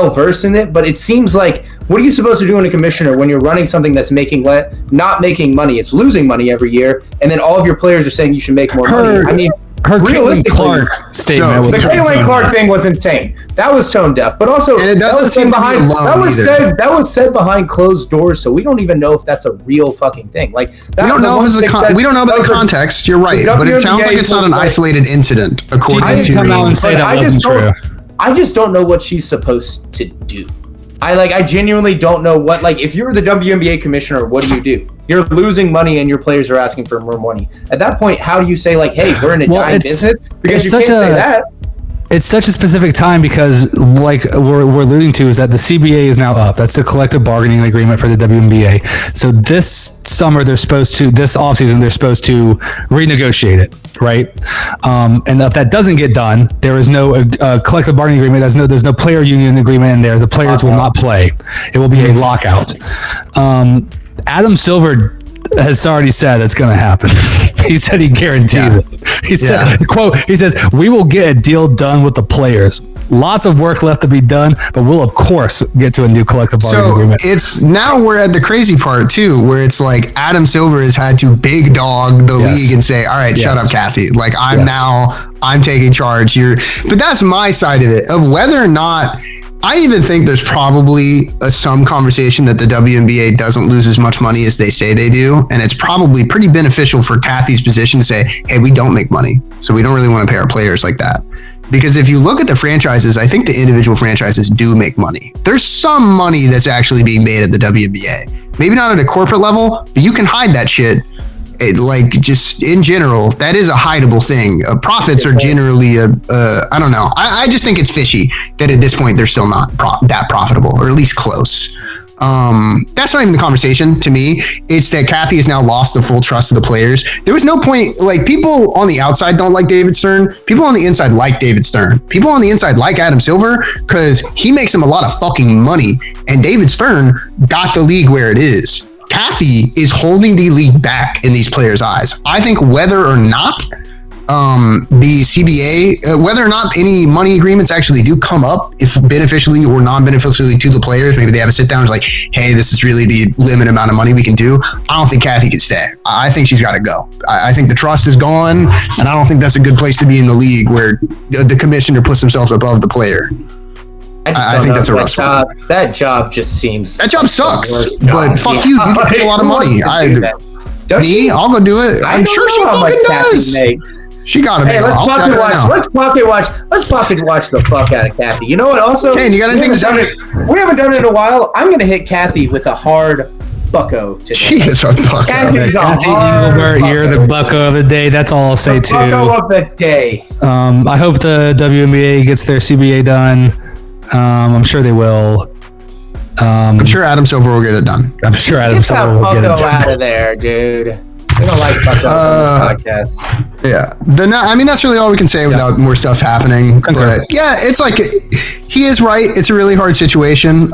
versed in it, but it seems like What are you supposed to do in a commissioner when you're running something that's not making money? It's losing money every year, and then all of your players are saying you should make more money. I mean, her Caitlin Clark statement. The Caitlin Clark thing was insane. That was tone deaf, but also and it doesn't seem behind. That was said behind closed doors, so we don't even know if that's a real fucking thing. Like that, we don't know if it's we don't know about the context. You're right, but it sounds like it's not an isolated incident. According to come out and say that wasn't true. I just don't know what she's supposed to do. I genuinely don't know what, like, if you're the WNBA commissioner, what do? You're losing money and your players are asking for more money. At that point, how do you say, like, hey, we're in a dying business? Because you can't say that. It's such a specific time because, like we're alluding to, is that the CBA is now up. That's the collective bargaining agreement for the WNBA. So this offseason, they're supposed to renegotiate it, right? And if that doesn't get done, there is no collective bargaining agreement. There's no player union agreement in there. The players will not play. It will be a lockout. Adam Silver has already said it's going to happen. He said he guarantees it. He said, quote, he says, "We will get a deal done with the players. Lots of work left to be done, but we'll of course get to a new collective bargaining agreement." So we're at the crazy part too, where it's like Adam Silver has had to big dog the league and say, "All right, shut up, Kathy. Like I'm taking charge here." But that's my side of it, of whether or not. I even think there's probably some conversation that the WNBA doesn't lose as much money as they say they do. And it's probably pretty beneficial for Kathy's position to say, hey, we don't make money, so we don't really want to pay our players like that. Because if you look at the franchises, I think the individual franchises do make money. There's some money that's actually being made at the WNBA. Maybe not at a corporate level, but you can hide that shit. Just in general, that is a hideable thing. Profits are generally I don't know. I just think it's fishy that at this point they're still not that profitable, or at least close. That's not even the conversation to me. It's that Kathy has now lost the full trust of the players. There was no point, like, people on the outside don't like David Stern. People on the inside like David Stern. People on the inside like Adam Silver because he makes them a lot of fucking money. And David Stern got the league where it is. Kathy is holding the league back in these players' eyes. I think whether or not the CBA, whether or not any money agreements actually do come up, if beneficially or non-beneficially to the players, maybe they have a sit down and it's like, hey, this is really the limit amount of money we can do. I don't think Kathy can stay. I think she's got to go. I think the trust is gone, and I don't think that's a good place to be in the league where the commissioner puts themselves above the player. I think that's a rough spot. That job just seems... That job sucks, but fuck you. You get paid a lot of money. I'll go do it. I'm sure she fucking does. She got to be. Let's pocket watch the fuck out of Kathy. You know what? Also, Kane, you got anything to say? We haven't done it in a while. I'm going to hit Kathy with a hard bucko today. She is a bucko. Kathy Engelbert, you're the bucko of the day. That's all I'll say too. Bucko of the day. I hope the WNBA gets their CBA done. I'm sure they will. I'm sure Adam Silver will get it done. I'm sure Adam Silver will get it done. Get that bucko out of there, dude. We don't like bucko on the podcast. Yeah. That's really all we can say without more stuff happening. Okay. But yeah, it's like, he is right. It's a really hard situation.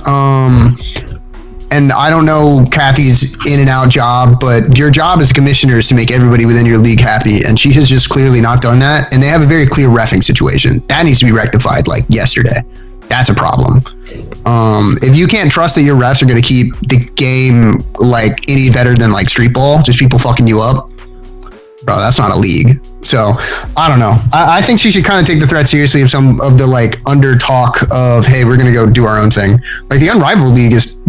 And I don't know Kathy's in and out job, but your job as a commissioner is to make everybody within your league happy. And she has just clearly not done that. And they have a very clear reffing situation. That needs to be rectified like yesterday. That's a problem. If you can't trust that your refs are going to keep the game like any better than like street ball, just people fucking you up, bro, that's not a league. So I don't know. I think she should kind of take the threat seriously of some of the like under talk of, hey, we're going to go do our own thing. Like the Unrivaled League is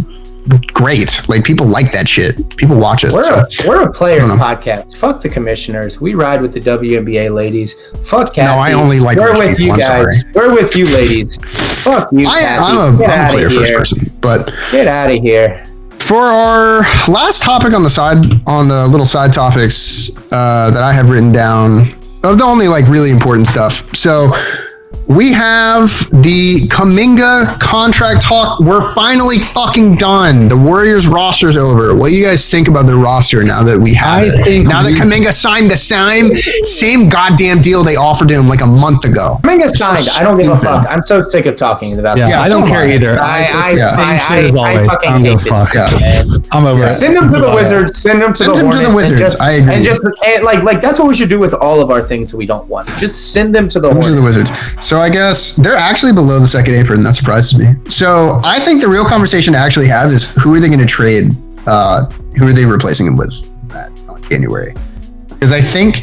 great. Like people like that shit. People watch it. We're a players podcast. Fuck the commissioners. We ride with the WNBA ladies. Fuck Kathy. No, I only like We're with you guys. We're with you ladies. Fuck you, Kathy. I'm a player first person, but get out of here. For our last topic on the little side topics that I have written down, of the only like really important stuff. So we have the Kuminga contract talk. We're finally fucking done. The Warriors roster's over. What do you guys think about the roster now that we have it? Now that Kuminga signed the same goddamn deal they offered him like a month ago. Kuminga signed. I don't give a fuck. I'm so sick of talking about this. Yeah, I don't care either. I fucking hate fuck. I'm over it. Send them to the Wizards. Send them to the Wizards. I agree. And like that's what we should do with all of our things that we don't want. Just send them to the Wizards. So I guess they're actually below the second apron. That surprises me. So I think the real conversation to actually have is who are they going to trade? Who are they replacing him with on January? Because I think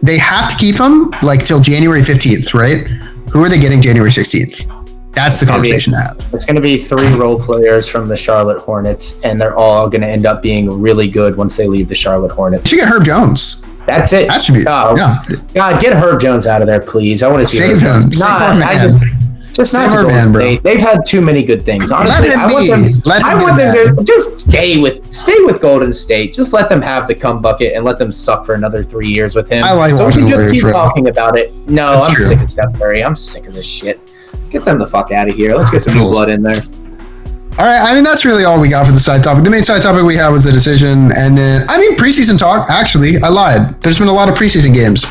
they have to keep him like till January 15th, right? Who are they getting January 16th? That's the conversation to have. It's going to be 3 role players from the Charlotte Hornets, and they're all going to end up being really good once they leave the Charlotte Hornets. You should get Herb Jones. That's it. That should be. Yeah. God, get Herb Jones out of there, please. I want to see Save him. Save our man. Just not Save our man, bro. They've had too many good things. Honestly, I want them to just stay with Golden State. Just let them have the cum bucket and let them suck for another 3 years with him. I like so we can just Warriors, keep talking about it. No, That's I'm true. sick of Steph Curry. I'm sick of this shit. Get them the fuck out of here. Let's get some new blood in there. All right, I mean, that's really all we got for the side topic. The main side topic we had was the decision, and then, preseason talk. Actually, I lied. There's been a lot of preseason games.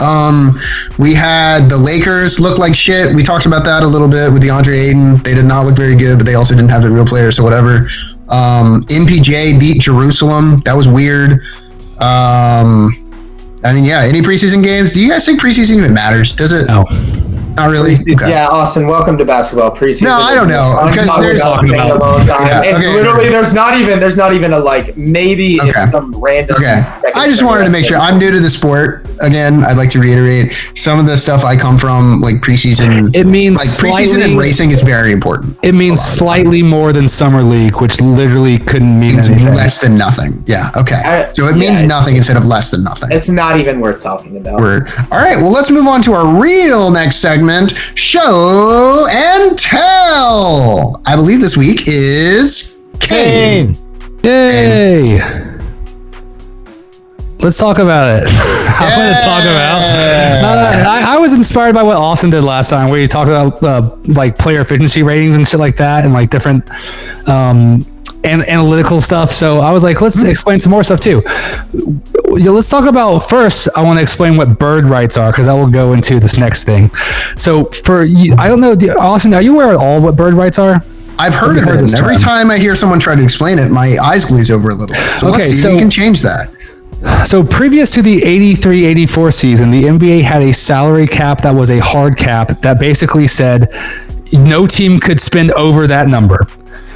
We had the Lakers look like shit. We talked about that a little bit with DeAndre Ayton. They did not look very good, but they also didn't have the real players, so whatever. MPJ beat Jerusalem. That was weird. Any preseason games? Do you guys think preseason even matters? Does it? No. Not really. Okay. Yeah, Austin, welcome to basketball preseason. No, I don't know, because there's literally there's not even a like maybe it's some random. Okay, I just wanted to make sure. I'm new to the sport. Again, I'd like to reiterate some of the stuff I come from, like preseason. It means like preseason and racing is very important. It means slightly more than summer league, which literally couldn't mean anything. Less than nothing. Yeah. Okay. So it means nothing instead of less than nothing. It's not even worth talking about. Word. All right. Well, let's move on to our real next segment, show and tell. I believe this week is Kane. Yay! Let's talk about it. I want to talk about. I was inspired by what Austin did last time, where he talked about like player efficiency ratings and shit like that, and like different and analytical stuff. So I was like, let's explain some more stuff too. Let's talk about first. I want to explain what bird rights are, because I will go into this next thing. So I don't know, Austin, are you aware at all what bird rights are? I've heard of it, and every time I hear someone try to explain it, my eyes glaze over a little bit. So let's see if we can change that. So previous to the 83-84 season, the NBA had a salary cap that was a hard cap that basically said no team could spend over that number,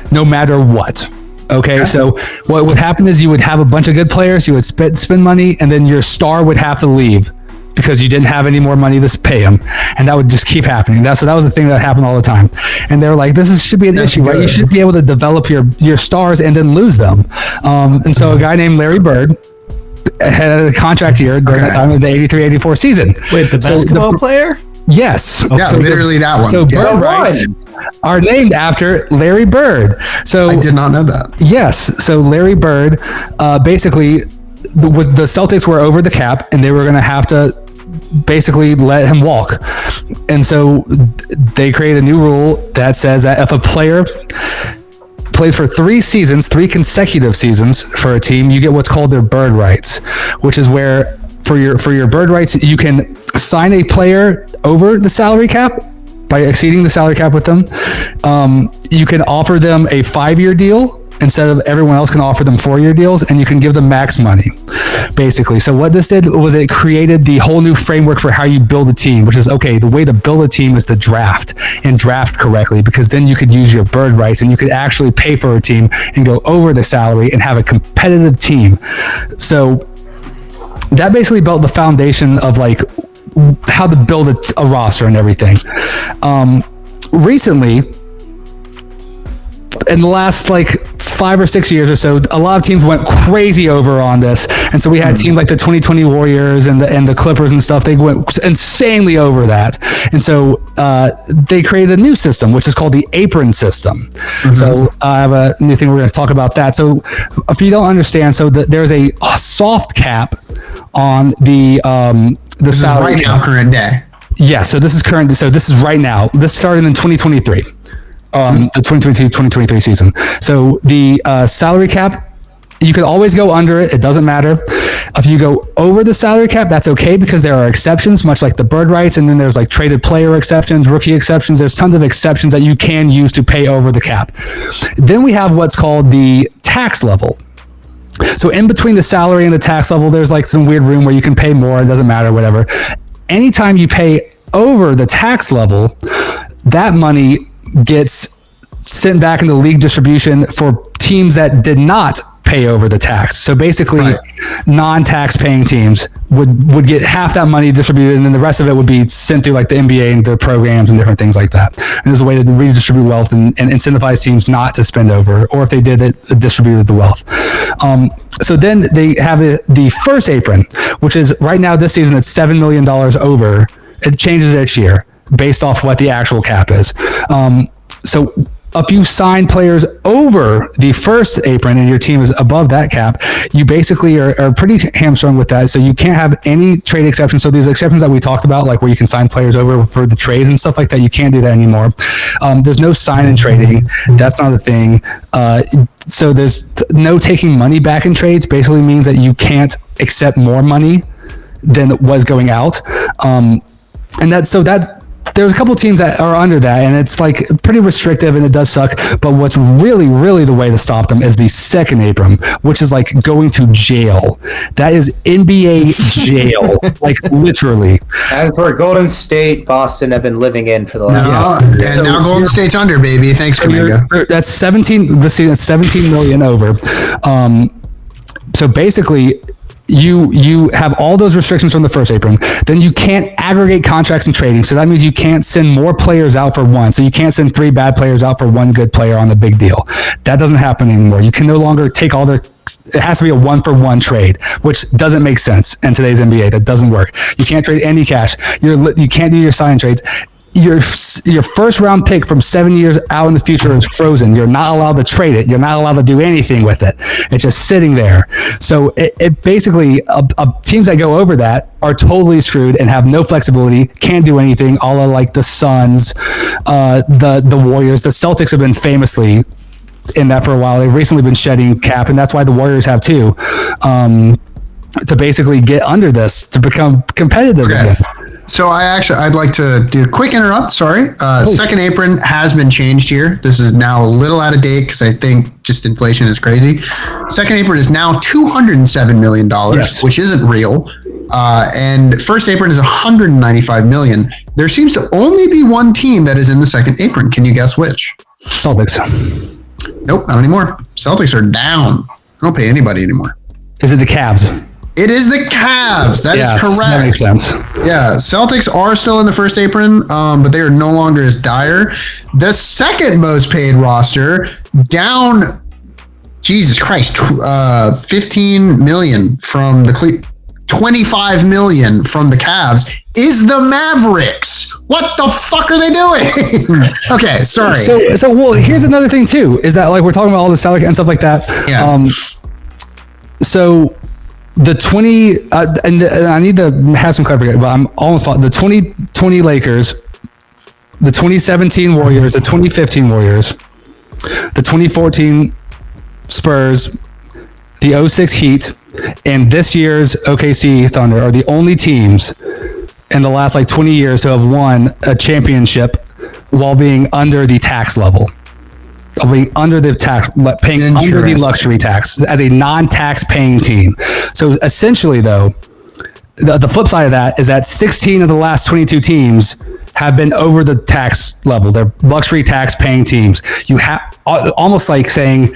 no matter what. Okay, so what would happen is you would have a bunch of good players, you would spend money, and then your star would have to leave because you didn't have any more money to pay him, and that would just keep happening. So that was the thing that happened all the time. And they were like, should be an issue, right? You should be able to develop your stars and then lose them. And so a guy named Larry Bird had a contract year during the time of the 83-84 season. Wait, the basketball player? Yes. Yeah, so literally that one. So bird rights are named after Larry Bird. So I did not know that. Yes. So Larry Bird, basically, the Celtics were over the cap, and they were going to have to basically let him walk. And so they created a new rule that says that if a player plays for 3 consecutive seasons for a team, you get what's called their bird rights, which is where for your bird rights, you can sign a player over the salary cap by exceeding the salary cap with them. You can offer them a 5-year deal instead of everyone else can offer them 4-year deals, and you can give them max money, basically. So what this did was it created the whole new framework for how you build a team, which is, okay, the way to build a team is to draft and draft correctly, because then you could use your bird rights and you could actually pay for a team and go over the salary and have a competitive team. So that basically built the foundation of like how to build a roster and everything. Recently, in the last like 5 or 6 years or so, a lot of teams went crazy over on this, and so we had teams like the 2020 Warriors and the Clippers and stuff. They went insanely over that, and so they created a new system, which is called the apron system. So I have a new thing we're going to talk about that. So if you don't understand, so there's a soft cap on the salary right now, current day. Yeah, so this is current. So this is right now. This started in 2023. The 2022-2023 season. So the salary cap, you could always go under it. It doesn't matter. If you go over the salary cap, that's okay, because there are exceptions, much like the bird rights. And then there's like traded player exceptions, rookie exceptions. There's tons of exceptions that you can use to pay over the cap. Then we have what's called the tax level. So in between the salary and the tax level, there's like some weird room where you can pay more. It doesn't matter, whatever. Anytime you pay over the tax level, that money gets sent back into league distribution for teams that did not pay over the tax. So basically, non-tax paying teams would get half that money distributed, and then the rest of it would be sent through like the NBA and their programs and different things like that. And there's a way to redistribute wealth and incentivize teams not to spend over, or if they did it, distributed the wealth. So then they have the first apron, which is right now this season it's $7 million over. It changes each year based off what the actual cap is. So if you sign players over the first apron and your team is above that cap, you basically are pretty hamstrung with that. So you can't have any trade exceptions. So these exceptions that we talked about, like where you can sign players over for the trades and stuff like that, you can't do that anymore. There's no sign and trading. That's not a thing. So there's no taking money back in trades. Basically means that you can't accept more money than was going out. And there's a couple teams that are under that, and it's like pretty restrictive, and it does suck. But what's really, really the way to stop them is the second apron, which is like going to jail. That is NBA jail, like literally. That's where Golden State, Boston have been living in for the last year. And now Golden State's under, baby. Thanks, Kuminga. That's 17. This season, 17 million over. So basically, you have all those restrictions from the first apron. Then you can't aggregate contracts and trading. So that means you can't send more players out for one. So you can't send 3 bad players out for 1 good player on the big deal. That doesn't happen anymore. You can no longer take all their... It has to be a 1-for-1 trade, which doesn't make sense in today's NBA. That doesn't work. You can't trade any cash. You can't do your sign trades. Your first round pick from 7 years out in the future is frozen. You're not allowed to trade it. You're not allowed to do anything with it. It's just sitting there. So it basically, teams that go over that are totally screwed and have no flexibility, can't do anything, all of like the Suns, the Warriors. The Celtics have been famously in that for a while. They've recently been shedding cap, and that's why the Warriors have too, to basically get under this, to become competitive again. So I'd like to do a quick interrupt. Sorry. Second apron has been changed here. This is now a little out of date because I think just inflation is crazy. Second apron is now $207 million, which isn't real. And first apron is $195 million. There seems to only be one team that is in the second apron. Can you guess which? Celtics. Nope, not anymore. Celtics are down. I don't pay anybody anymore. Is it the Cavs? It is the Cavs. That is correct. That makes sense. Yeah, Celtics are still in the first apron, but they are no longer as dire. The second most paid roster, down, Jesus Christ, 15 million from the 25 million from the Cavs, is the Mavericks. What the fuck are they doing? Okay, sorry. So well, here's another thing too, is that like we're talking about all the salary and stuff like that. Yeah. So the 20 and I need to have some clarification, but I'm almost the 2020 Lakers, the 2017 Warriors, the 2015 Warriors, the 2014 Spurs, the 06 Heat, and this year's OKC Thunder are the only teams in the last like 20 years who have won a championship while being under the tax level. Being under the tax, paying under the luxury tax as a non-tax paying team. So essentially, though, the flip side of that is that 16 of the last 22 teams have been over the tax level. They're luxury tax paying teams. You have almost like saying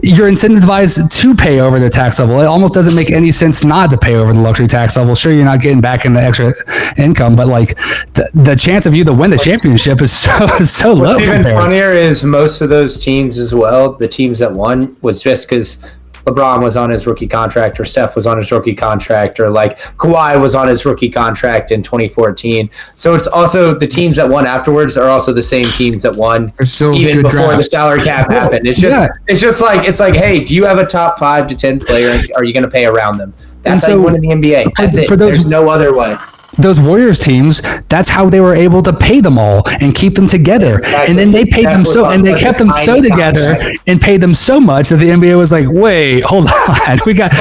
you're incentivized to pay over the tax level. It almost doesn't make any sense not to pay over the luxury tax level. Sure, you're not getting back in the extra income, but like the chance of you to win the championship is so low. What's even funnier is most of those teams as well, the teams that won was just because LeBron was on his rookie contract, or Steph was on his rookie contract, or like Kawhi was on his rookie contract in 2014. So it's also the teams that won afterwards are also the same teams that won even before the salary cap happened. It's just like, hey, do you have a top 5 to 10 player? And are you going to pay around them? That's how you win in the NBA. That's it. There's no other way. Those Warriors teams, that's how they were able to pay them all and keep them together. Exactly. And then they paid them they kept them so together and paid them so much that the NBA was like, wait, hold on. We got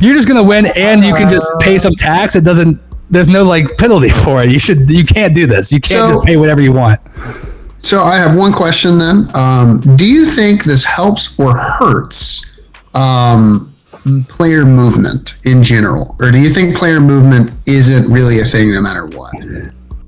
you're just going to win and you can just pay some tax. There's no like penalty for it. You can't do this. You can't just pay whatever you want. So I have one question then. Do you think this helps or hurts player movement in general, or do you think player movement isn't really a thing no matter what?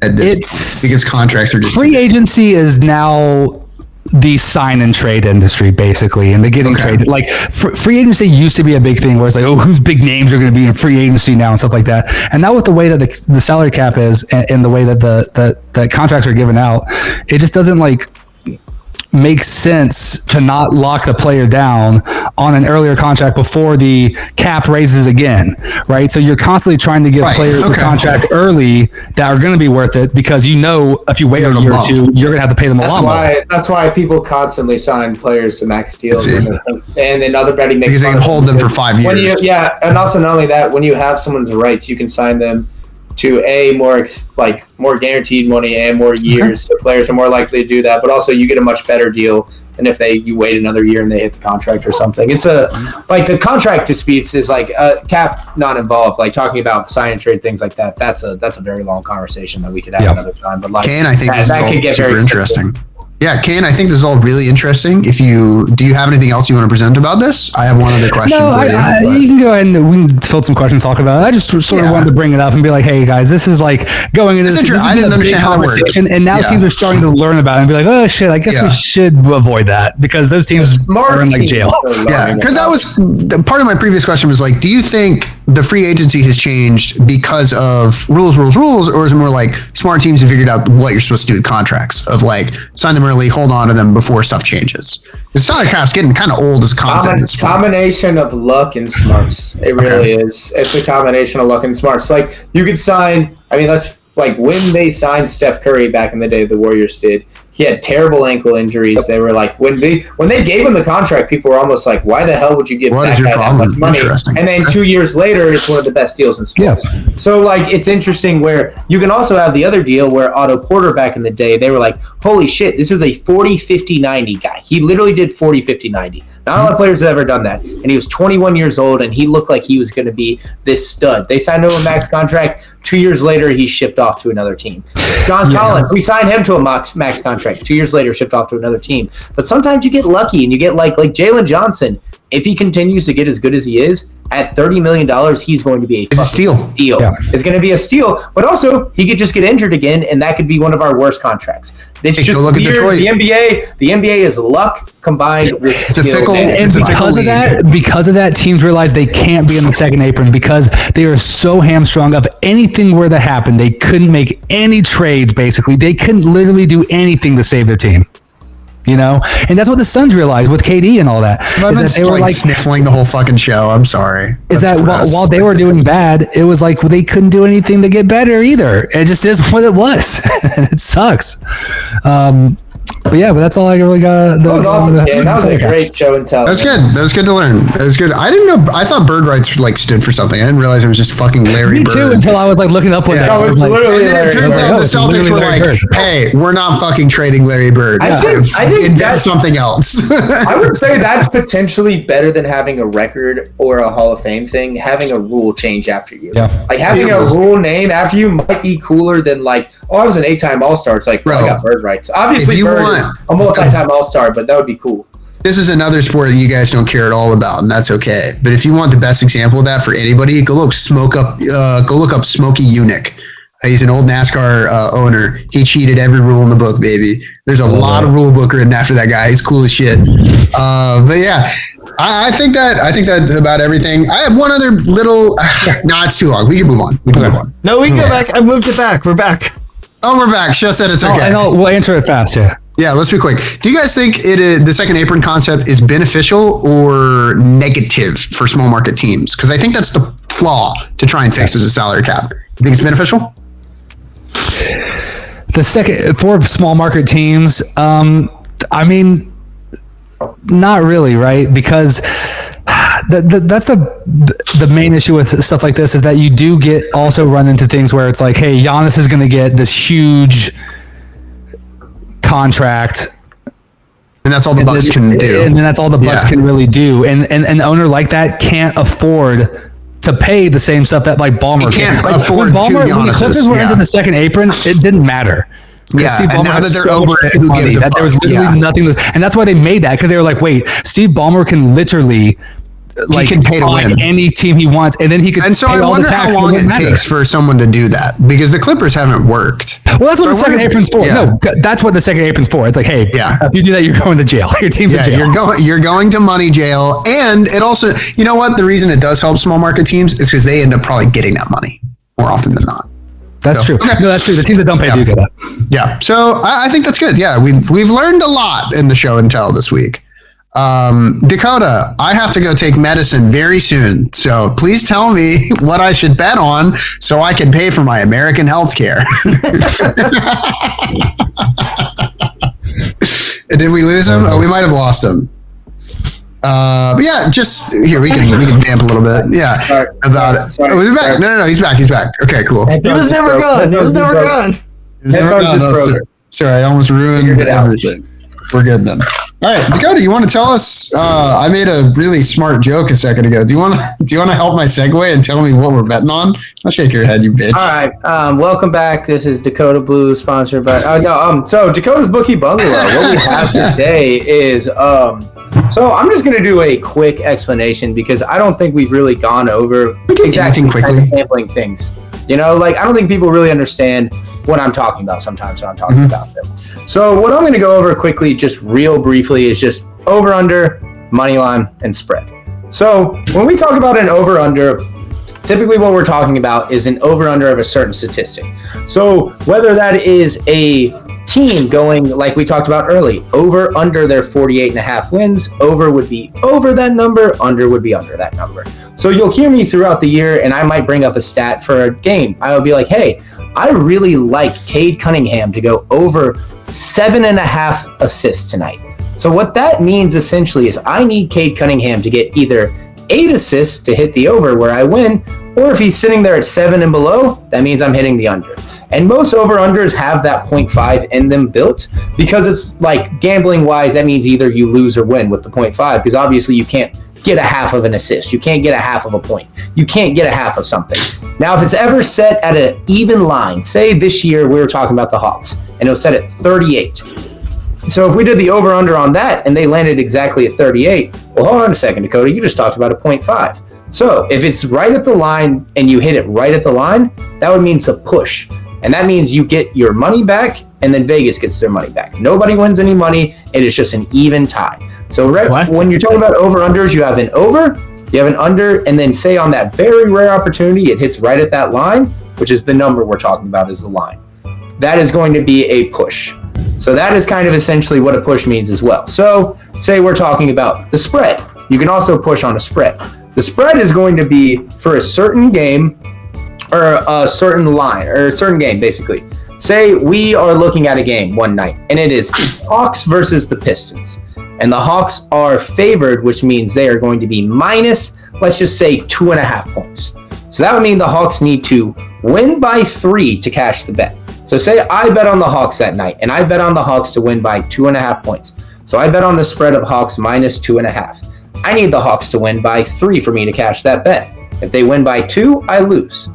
at this because contracts are just free agency is now the sign and trade industry basically, and the getting traded. Like free agency used to be a big thing where it's like, oh, whose big names are going to be in free agency now and stuff like that. And now with the way that the salary cap is and the way that the contracts are given out, it just doesn't like makes sense to not lock the player down on an earlier contract before the cap raises again, right? So you're constantly trying to give players a contract early that are going to be worth it, because you know if you wait a year or two, you're going to have to pay them a lot more. That's why people constantly sign players to max deals, and then other betting makes because they can hold them for 5 years. And also not only that, when you have someone's rights, you can sign them to more guaranteed money and more years. So players are more likely to do that, but also you get a much better deal than if you wait another year and they hit the contract or something. It's the contract disputes is like cap not involved, like talking about sign and trade things like that. That's a very long conversation that we could have another time. But like Kane, I think this is all super interesting. Yeah, Kane, I think this is all really interesting. Do you have anything else you want to present about this? I have one other question for you. You can go ahead and we can fill some questions, talk about it. I just sort of wanted to bring it up and be like, hey guys, this is like going into this. I didn't understand how that works. And now teams are starting to learn about it and be like, oh shit, I guess we should avoid that, because those teams are in like jail. Yeah, because that was part of my previous question was like, do you think the free agency has changed because of rules, or is it more like smart teams have figured out what you're supposed to do with contracts, of like sign them early, hold on to them before stuff changes? The salary cap's getting kind of old as content at this point. Combination of luck and smarts. It really is. It's a combination of luck and smarts. Like you could sign. I mean, that's like when they signed Steph Curry back in the day. The Warriors did. He had terrible ankle injuries. They were like, when they gave him the contract, people were almost like, why the hell would you give that guy that much money? And then 2 years later, it's one of the best deals in sports. Yeah. So like, it's interesting where you can also have the other deal where Otto Porter back in the day, they were like, holy shit, this is a 40, 50, 90 guy. He literally did 40, 50, 90. Not a lot of players have ever done that. And he was 21 years old, and he looked like he was going to be this stud. They signed him to a max contract. 2 years later, he shipped off to another team. John Collins, we signed him to a max contract. 2 years later, shipped off to another team. But sometimes you get lucky, and you get like Jalen Johnson. If he continues to get as good as he is, at $30 million, he's going to be a steal. Yeah. It's going to be a steal, but also he could just get injured again, and that could be one of our worst contracts. It's just look weird. At Detroit. The NBA is luck combined with skill. And because of that, teams realize they can't be in the second apron because they are so hamstrung of anything where that happened. They couldn't make any trades, basically. They couldn't literally do anything to save their team. You know, and that's what the Suns realized with KD and all that. They were like sniffling the whole fucking show. I'm sorry. While they were doing bad, it was like they couldn't do anything to get better either. It just is what it was, and it sucks. But that's all I really got. That was awesome. That was a great show and tell. That's good. That was good to learn. That was good. I didn't know. I thought bird rights like stood for something. I didn't realize it was just fucking Larry Bird. Me too. Until I was like looking up one day. No, it's literally. And then it turns out the Celtics were like, "Hey, we're not fucking trading Larry Bird. I think that's something else." I would say that's potentially better than having a record or a Hall of Fame thing. Having a rule change after you. Yeah. Like having a rule name after you might be cooler than like, oh, I was an 8-time All-Star. It's like, I got bird rights. Obviously, Bird is a multi-time All-Star, but that would be cool. This is another sport that you guys don't care at all about, and that's okay. But if you want the best example of that for anybody, go look up Smokey Eunuch. He's an old NASCAR owner. He cheated every rule in the book, baby. There's a lot of rule book written after that guy. He's cool as shit. But yeah, I think that's about everything. I have one other little. No, it's too long. We can move on. No, we can go back. I moved it back. We're back. Oh, we're back. Show said it's okay. We'll answer it fast, yeah. Yeah, let's be quick. Do you guys think the second apron concept is beneficial or negative for small market teams? Because I think that's the flaw to try and fix as a salary cap. You think it's beneficial? The second for small market teams, I mean, not really, right? Because that's the main issue with stuff like this is that you do get also run into things where it's like, hey, Giannis is going to get this huge contract, and that's all the Bucks can do, and then that's all the Bucks can really do, and an owner like that can't afford to pay the same stuff that like Ballmer can't afford. When the Clippers were into the second apron, it didn't matter. Yeah, and now that they're over it, who gives a fuck? There was literally nothing, and that's why they made that, because they were like, wait, Steve Ballmer can literally like can pay to win any team he wants, and then he could. And so pay I all wonder the how tax long it matter. takes for someone to do that, because the Clippers haven't worked. Well, that's what So the second apron's for. yeah. No, that's what the second apron's for. It's like, hey, if you do that, you're going to jail. Your team's in jail. You're going to money jail, and it also, you know what? The reason it does help small market teams is because they end up probably getting that money more often than not. That's true. Okay. No, that's true. The teams that don't pay do get that. Yeah. So I think that's good. Yeah, we've learned a lot in the show and tell this week. Dakota, I have to go take medicine very soon, so please tell me what I should bet on so I can pay for my American health care. Did we lose him? Oh, we might have lost him. But yeah, just here we can vamp a little bit. Yeah, about it. Oh, is he back? No, he's back. Okay, cool. He was never gone. Sorry, I almost ruined everything. We're good then. All right, Dakota, you want to tell us? I made a really smart joke a second ago. Do you want to help my segue and tell me what we're betting on? I'll shake your head, you bitch. All right, welcome back. This is Dakota Blue, sponsored by. So Dakota's Bookie Bungalow. What we have today is So I'm just going to do a quick explanation because I don't think we've really gone over exactly sampling things. You know, like I don't think people really understand what I'm talking about sometimes when I'm talking about them. So what I'm going to go over quickly, just real briefly, is just over, under, money line, and spread. So when we talk about an over, under, typically what we're talking about is an over, under of a certain statistic. So whether that is a team going, like we talked about early, over, under their 48.5 wins, over would be over that number, under would be under that number. So you'll hear me throughout the year, and I might bring up a stat for a game. I will be like, hey, I really like Cade Cunningham to go over 7.5 assists tonight. So what that means essentially is I need Cade Cunningham to get either 8 assists to hit the over where I win, or if he's sitting there at 7 and below, that means I'm hitting the under. And most over-unders have that 0.5 in them built because it's like gambling wise, that means either you lose or win with the 0.5 because obviously you can't get a half of an assist. You can't get a half of a point. You can't get a half of something. Now, if it's ever set at an even line, say this year we were talking about the Hawks and it was set at 38. So if we did the over-under on that and they landed exactly at 38, well, hold on a second, Dakota, you just talked about a 0.5. So if it's right at the line and you hit it right at the line, that would mean it's a push. And that means you get your money back and then Vegas gets their money back. Nobody wins any money. It is just an even tie. So when you're talking about over-unders, you have an over, you have an under, and then say on that very rare opportunity, it hits right at that line, which is the number we're talking about is the line. That is going to be a push. So that is kind of essentially what a push means as well. So say we're talking about the spread. You can also push on a spread. The spread is going to be for a certain game or a certain line or a certain game, basically. Say we are looking at a game one night and it is Hawks versus the Pistons. And the Hawks are favored, which means they are going to be minus, let's just say 2.5 points. So that would mean the Hawks need to win by 3 to cash the bet. So say I bet on the Hawks that night and I bet on the Hawks to win by 2.5 points. So I bet on the spread of Hawks minus 2.5. I need the Hawks to win by 3 for me to cash that bet. If they win by 2, I lose.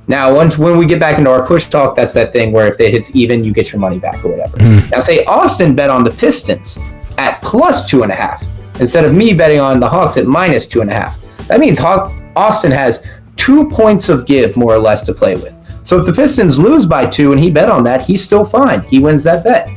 Now, when we get back into our push talk, that's that thing where if it hits even, you get your money back or whatever. Now, say Austin bet on the Pistons at plus 2.5 instead of me betting on the Hawks at minus 2.5. That means Austin has 2 points of give, more or less, to play with. So if the Pistons lose by 2 and he bet on that, he's still fine. He wins that bet.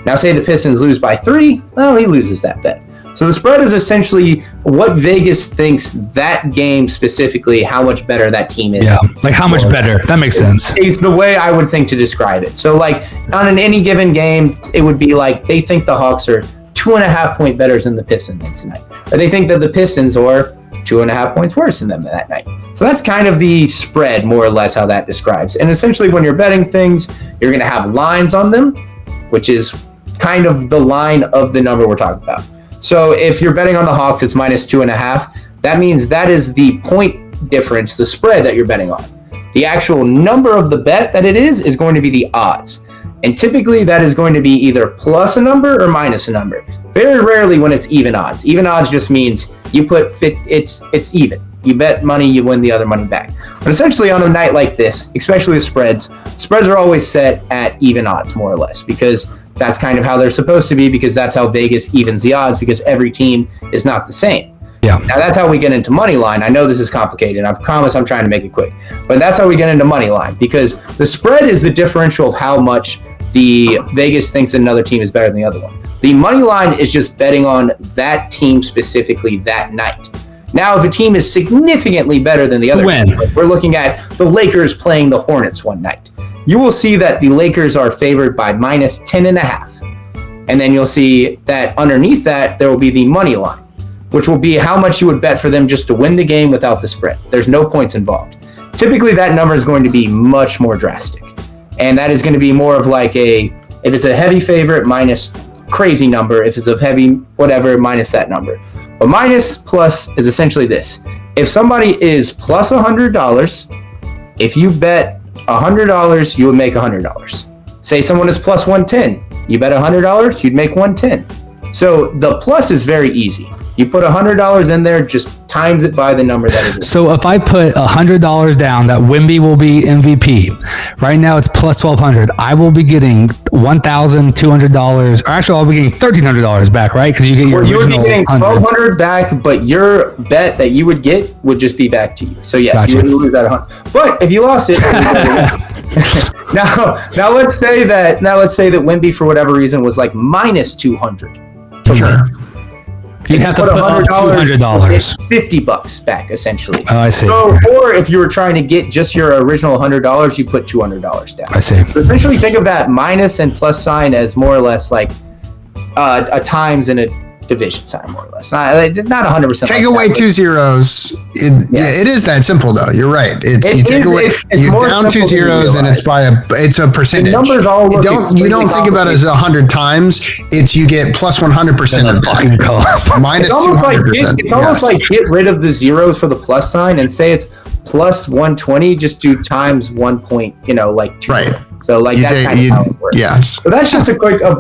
Now, say the Pistons lose by 3, well, he loses that bet. So the spread is essentially what Vegas thinks that game specifically, how much better that team is. Yeah, like how much better. That makes sense. It's the way I would think to describe it. So like on any given game, it would be like they think the Hawks are 2.5 point better than the Pistons tonight. Or they think that the Pistons are 2.5 points worse than them that night. So that's kind of the spread, more or less, how that describes. And essentially when you're betting things, you're going to have lines on them, which is kind of the line of the number we're talking about. So if you're betting on the Hawks, it's minus 2.5. That means that is the point difference, the spread that you're betting on. The actual number of the bet that it is going to be the odds. And typically that is going to be either plus a number or minus a number. Very rarely when it's even odds. Even odds just means you put it's even. You bet money, you win the other money back. But essentially on a night like this, especially the spreads are always set at even odds, more or less, because that's kind of how they're supposed to be, because that's how Vegas evens the odds, because every team is not the same. Yeah. Now that's how we get into money line. I know this is complicated. I promise I'm trying to make it quick. But that's how we get into money line, because the spread is the differential of how much the Vegas thinks that another team is better than the other one. The money line is just betting on that team specifically that night. Now, if a team is significantly better than the other team, like we're looking at the Lakers playing the Hornets one night, you will see that the Lakers are favored by minus 10.5. And then you'll see that underneath that, there will be the money line, which will be how much you would bet for them just to win the game without the spread. There's no points involved. Typically, that number is going to be much more drastic. And that is going to be more of like if it's a heavy favorite, minus crazy number. If it's a heavy whatever, minus that number. But minus plus is essentially this. If somebody is plus $100, if you bet $100, you would make $100. Say someone is plus 110, you bet $100, you'd make 110. So the plus is very easy. You put $100 in there, just times it by the number that it is. So if I put $100 down that Wemby will be MVP, right now it's plus 1,200. I will be getting $1,200, or actually I'll be getting $1,300 back, right? Because you get your you would be original getting 100. $1,200 back, but your bet that you would get would just be back to you. So yes, Gotcha. you would lose that 100. But if you lost it, now let's say that Wemby for whatever reason was like minus 200. Sure. You'd have to put up $200. $50 back, essentially. Oh, I see. So, or if you were trying to get just your original $100, you put $200 down. I see. So essentially, think of that minus and plus sign as more or less like a times and a division sign, more or less. Not 100%. Take away 2 zeros. Yeah, it is that simple though. You're right. You're down 2 zeros, and it's a percentage. The numbers all look you don't think about it as 100 times. It's you get plus 100% of that. Minus 200%. It's almost like get rid of the zeros for the plus sign and say it's plus 120. Just do times 1 point. Like 2. Right. So that's kind of how it works. Yes. So that's just a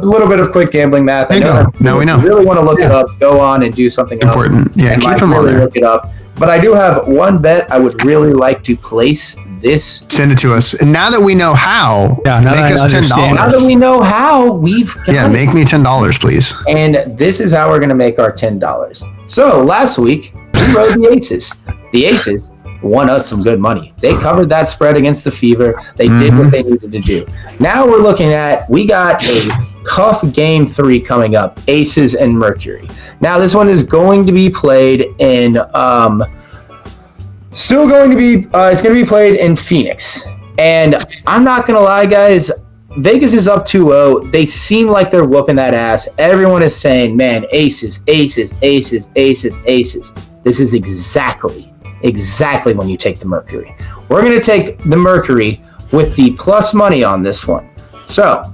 little bit of quick gambling math. Now we know. If you really want to look it up, go on and do something important. else. Yeah, keep them on there. Look it up. But I do have one bet I would really like to place this. Send it to us. And now that we know how, make us $10. Now that we know how, we've got make me $10, please. And this is how we're going to make our $10. So last week, we rode the Aces. The Aces won us some good money. They covered that spread against the Fever. They did what they needed to do. Now we're looking at, we got a tough game 3 coming up, Aces and Mercury. Now this one is going to be played in, it's going to be played in Phoenix. And I'm not going to lie, guys, Vegas is up 2-0. They seem like they're whooping that ass. Everyone is saying, man, Aces, Aces, Aces, Aces, Aces. This is exactly when you take the Mercury. We're going to take the Mercury with the plus money on this one. So,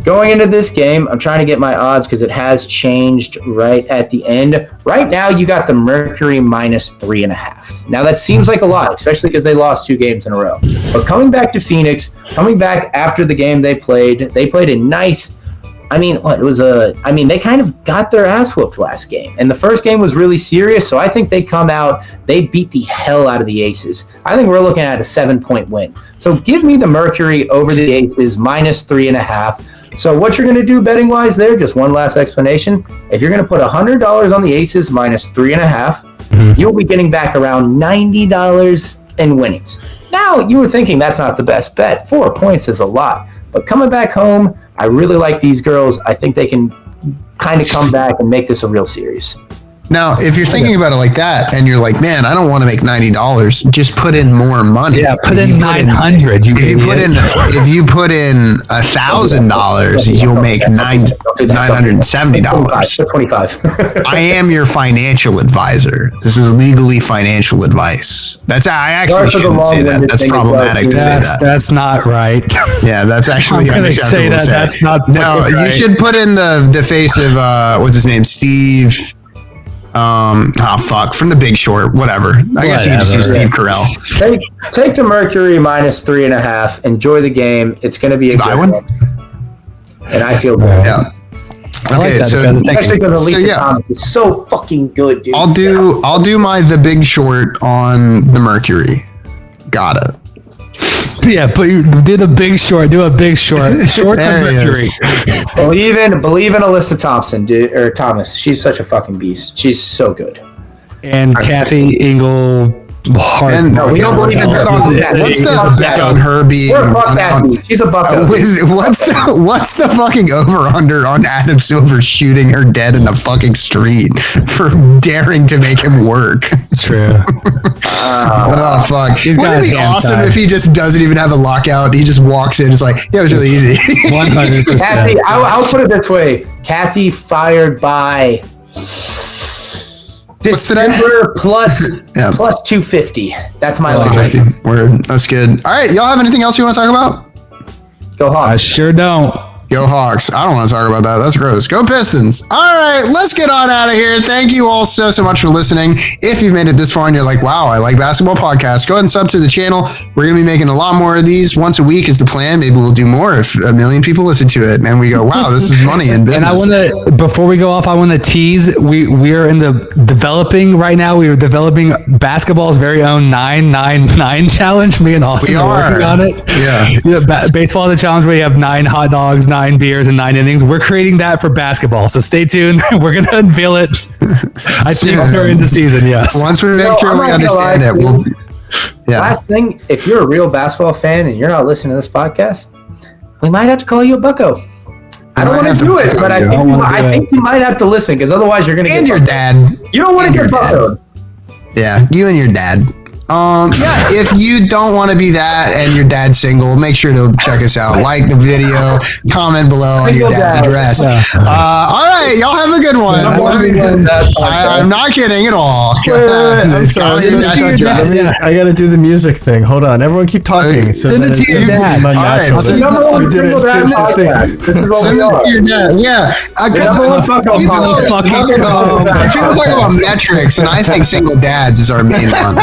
going into this game, I'm trying to get my odds because it has changed right at the end. Right now, you got the Mercury minus 3.5. Now, that seems like a lot, especially because they lost 2 games in a row. But coming back to Phoenix, coming back after the game they played a nice... they kind of got their ass whooped last game. And the first game was really serious, so I think they beat the hell out of the Aces. I think we're looking at a 7-point win. So give me the Mercury over the Aces, minus 3.5. So what you're going to do betting-wise there, just one last explanation. If you're going to put $100 on the Aces, minus 3.5, you'll be getting back around $90 in winnings. Now, you were thinking that's not the best bet. 4 points is a lot. But coming back home, I really like these girls. I think they can kind of come back and make this a real series. Now, if you're thinking about it like that, and you're like, man, I don't want to make $90, just put in more money. Yeah, put in $900. If you put in $1,000, you'll make $970. 25. I am your financial advisor. This is legally financial advice. I actually shouldn't say that. That's problematic to say that. That's not right. Yeah, that's actually unacceptable to say. That's not. No, right. You should put in the face of what's his name, Steve. From The Big Short, whatever. I guess you can just use Steve Carell. Take the Mercury minus 3.5. Enjoy the game. It's going to be a good one. And I feel good. Yeah. Okay, especially because Lisa Thomas is so fucking good, dude. I'll do my The Big Short on the Mercury. Got it. Yeah, but you do the Big Short. Do a Big Short. Short the Mercury. Believe in Alyssa Thompson, dude, or Thomas. She's such a fucking beast. She's so good. and Kathy Engel. And we don't believe in what's the bet on her being? She's a bucko. What's the fucking over/under on Adam Silver shooting her dead in the fucking street for daring to make him work? It's true. Oh fuck! Wouldn't it be awesome if he just doesn't even have a lockout? He just walks in. It's like, yeah, it was really easy. 100%. Kathy, I'll put it this way: Kathy fired by December plus 250. That's my line. 250. Word. That's good. All right, y'all have anything else you want to talk about? Go Hawks. I sure don't. Go Hawks. I don't want to talk about that. That's gross. Go Pistons. All right, let's get on out of here. Thank you all so much for listening. If you've made it this far and you're like, wow, I like basketball podcasts, go ahead and sub to the channel. We're going to be making a lot more of these. Once a week is the plan. Maybe we'll do more if 1 million people listen to it. And we go, wow, this is money in business. And I want to, before we go off, I want to tease. We are in the developing right now. We are developing basketball's very own 999 challenge. Me and Austin are working on it. Yeah. Baseball the challenge where you have 9 hot dogs, 9 beers, and 9 innings. We're creating that for basketball. So stay tuned. We're going to unveil it. I think during the season. Yes. Once we make sure we understand it, we'll. Yeah. Last thing, if you're a real basketball fan and you're not listening to this podcast, we might have to call you a bucko. I don't want to do it, but I think you might have to listen because otherwise you're going to get. And your dad. You don't want to get buckoed. Yeah, you and your dad. Yeah, if you don't want to be that and your dad's single, make sure to check us out. Like the video, comment below on your dad's address. All right, y'all have a good one. I'm not kidding at all. I'm sorry. I got to do the music thing. Hold on. Everyone keep talking. Send it to your dad. All right. Send it to your dad. Yeah. People talk about metrics, and I think single dads is our main one.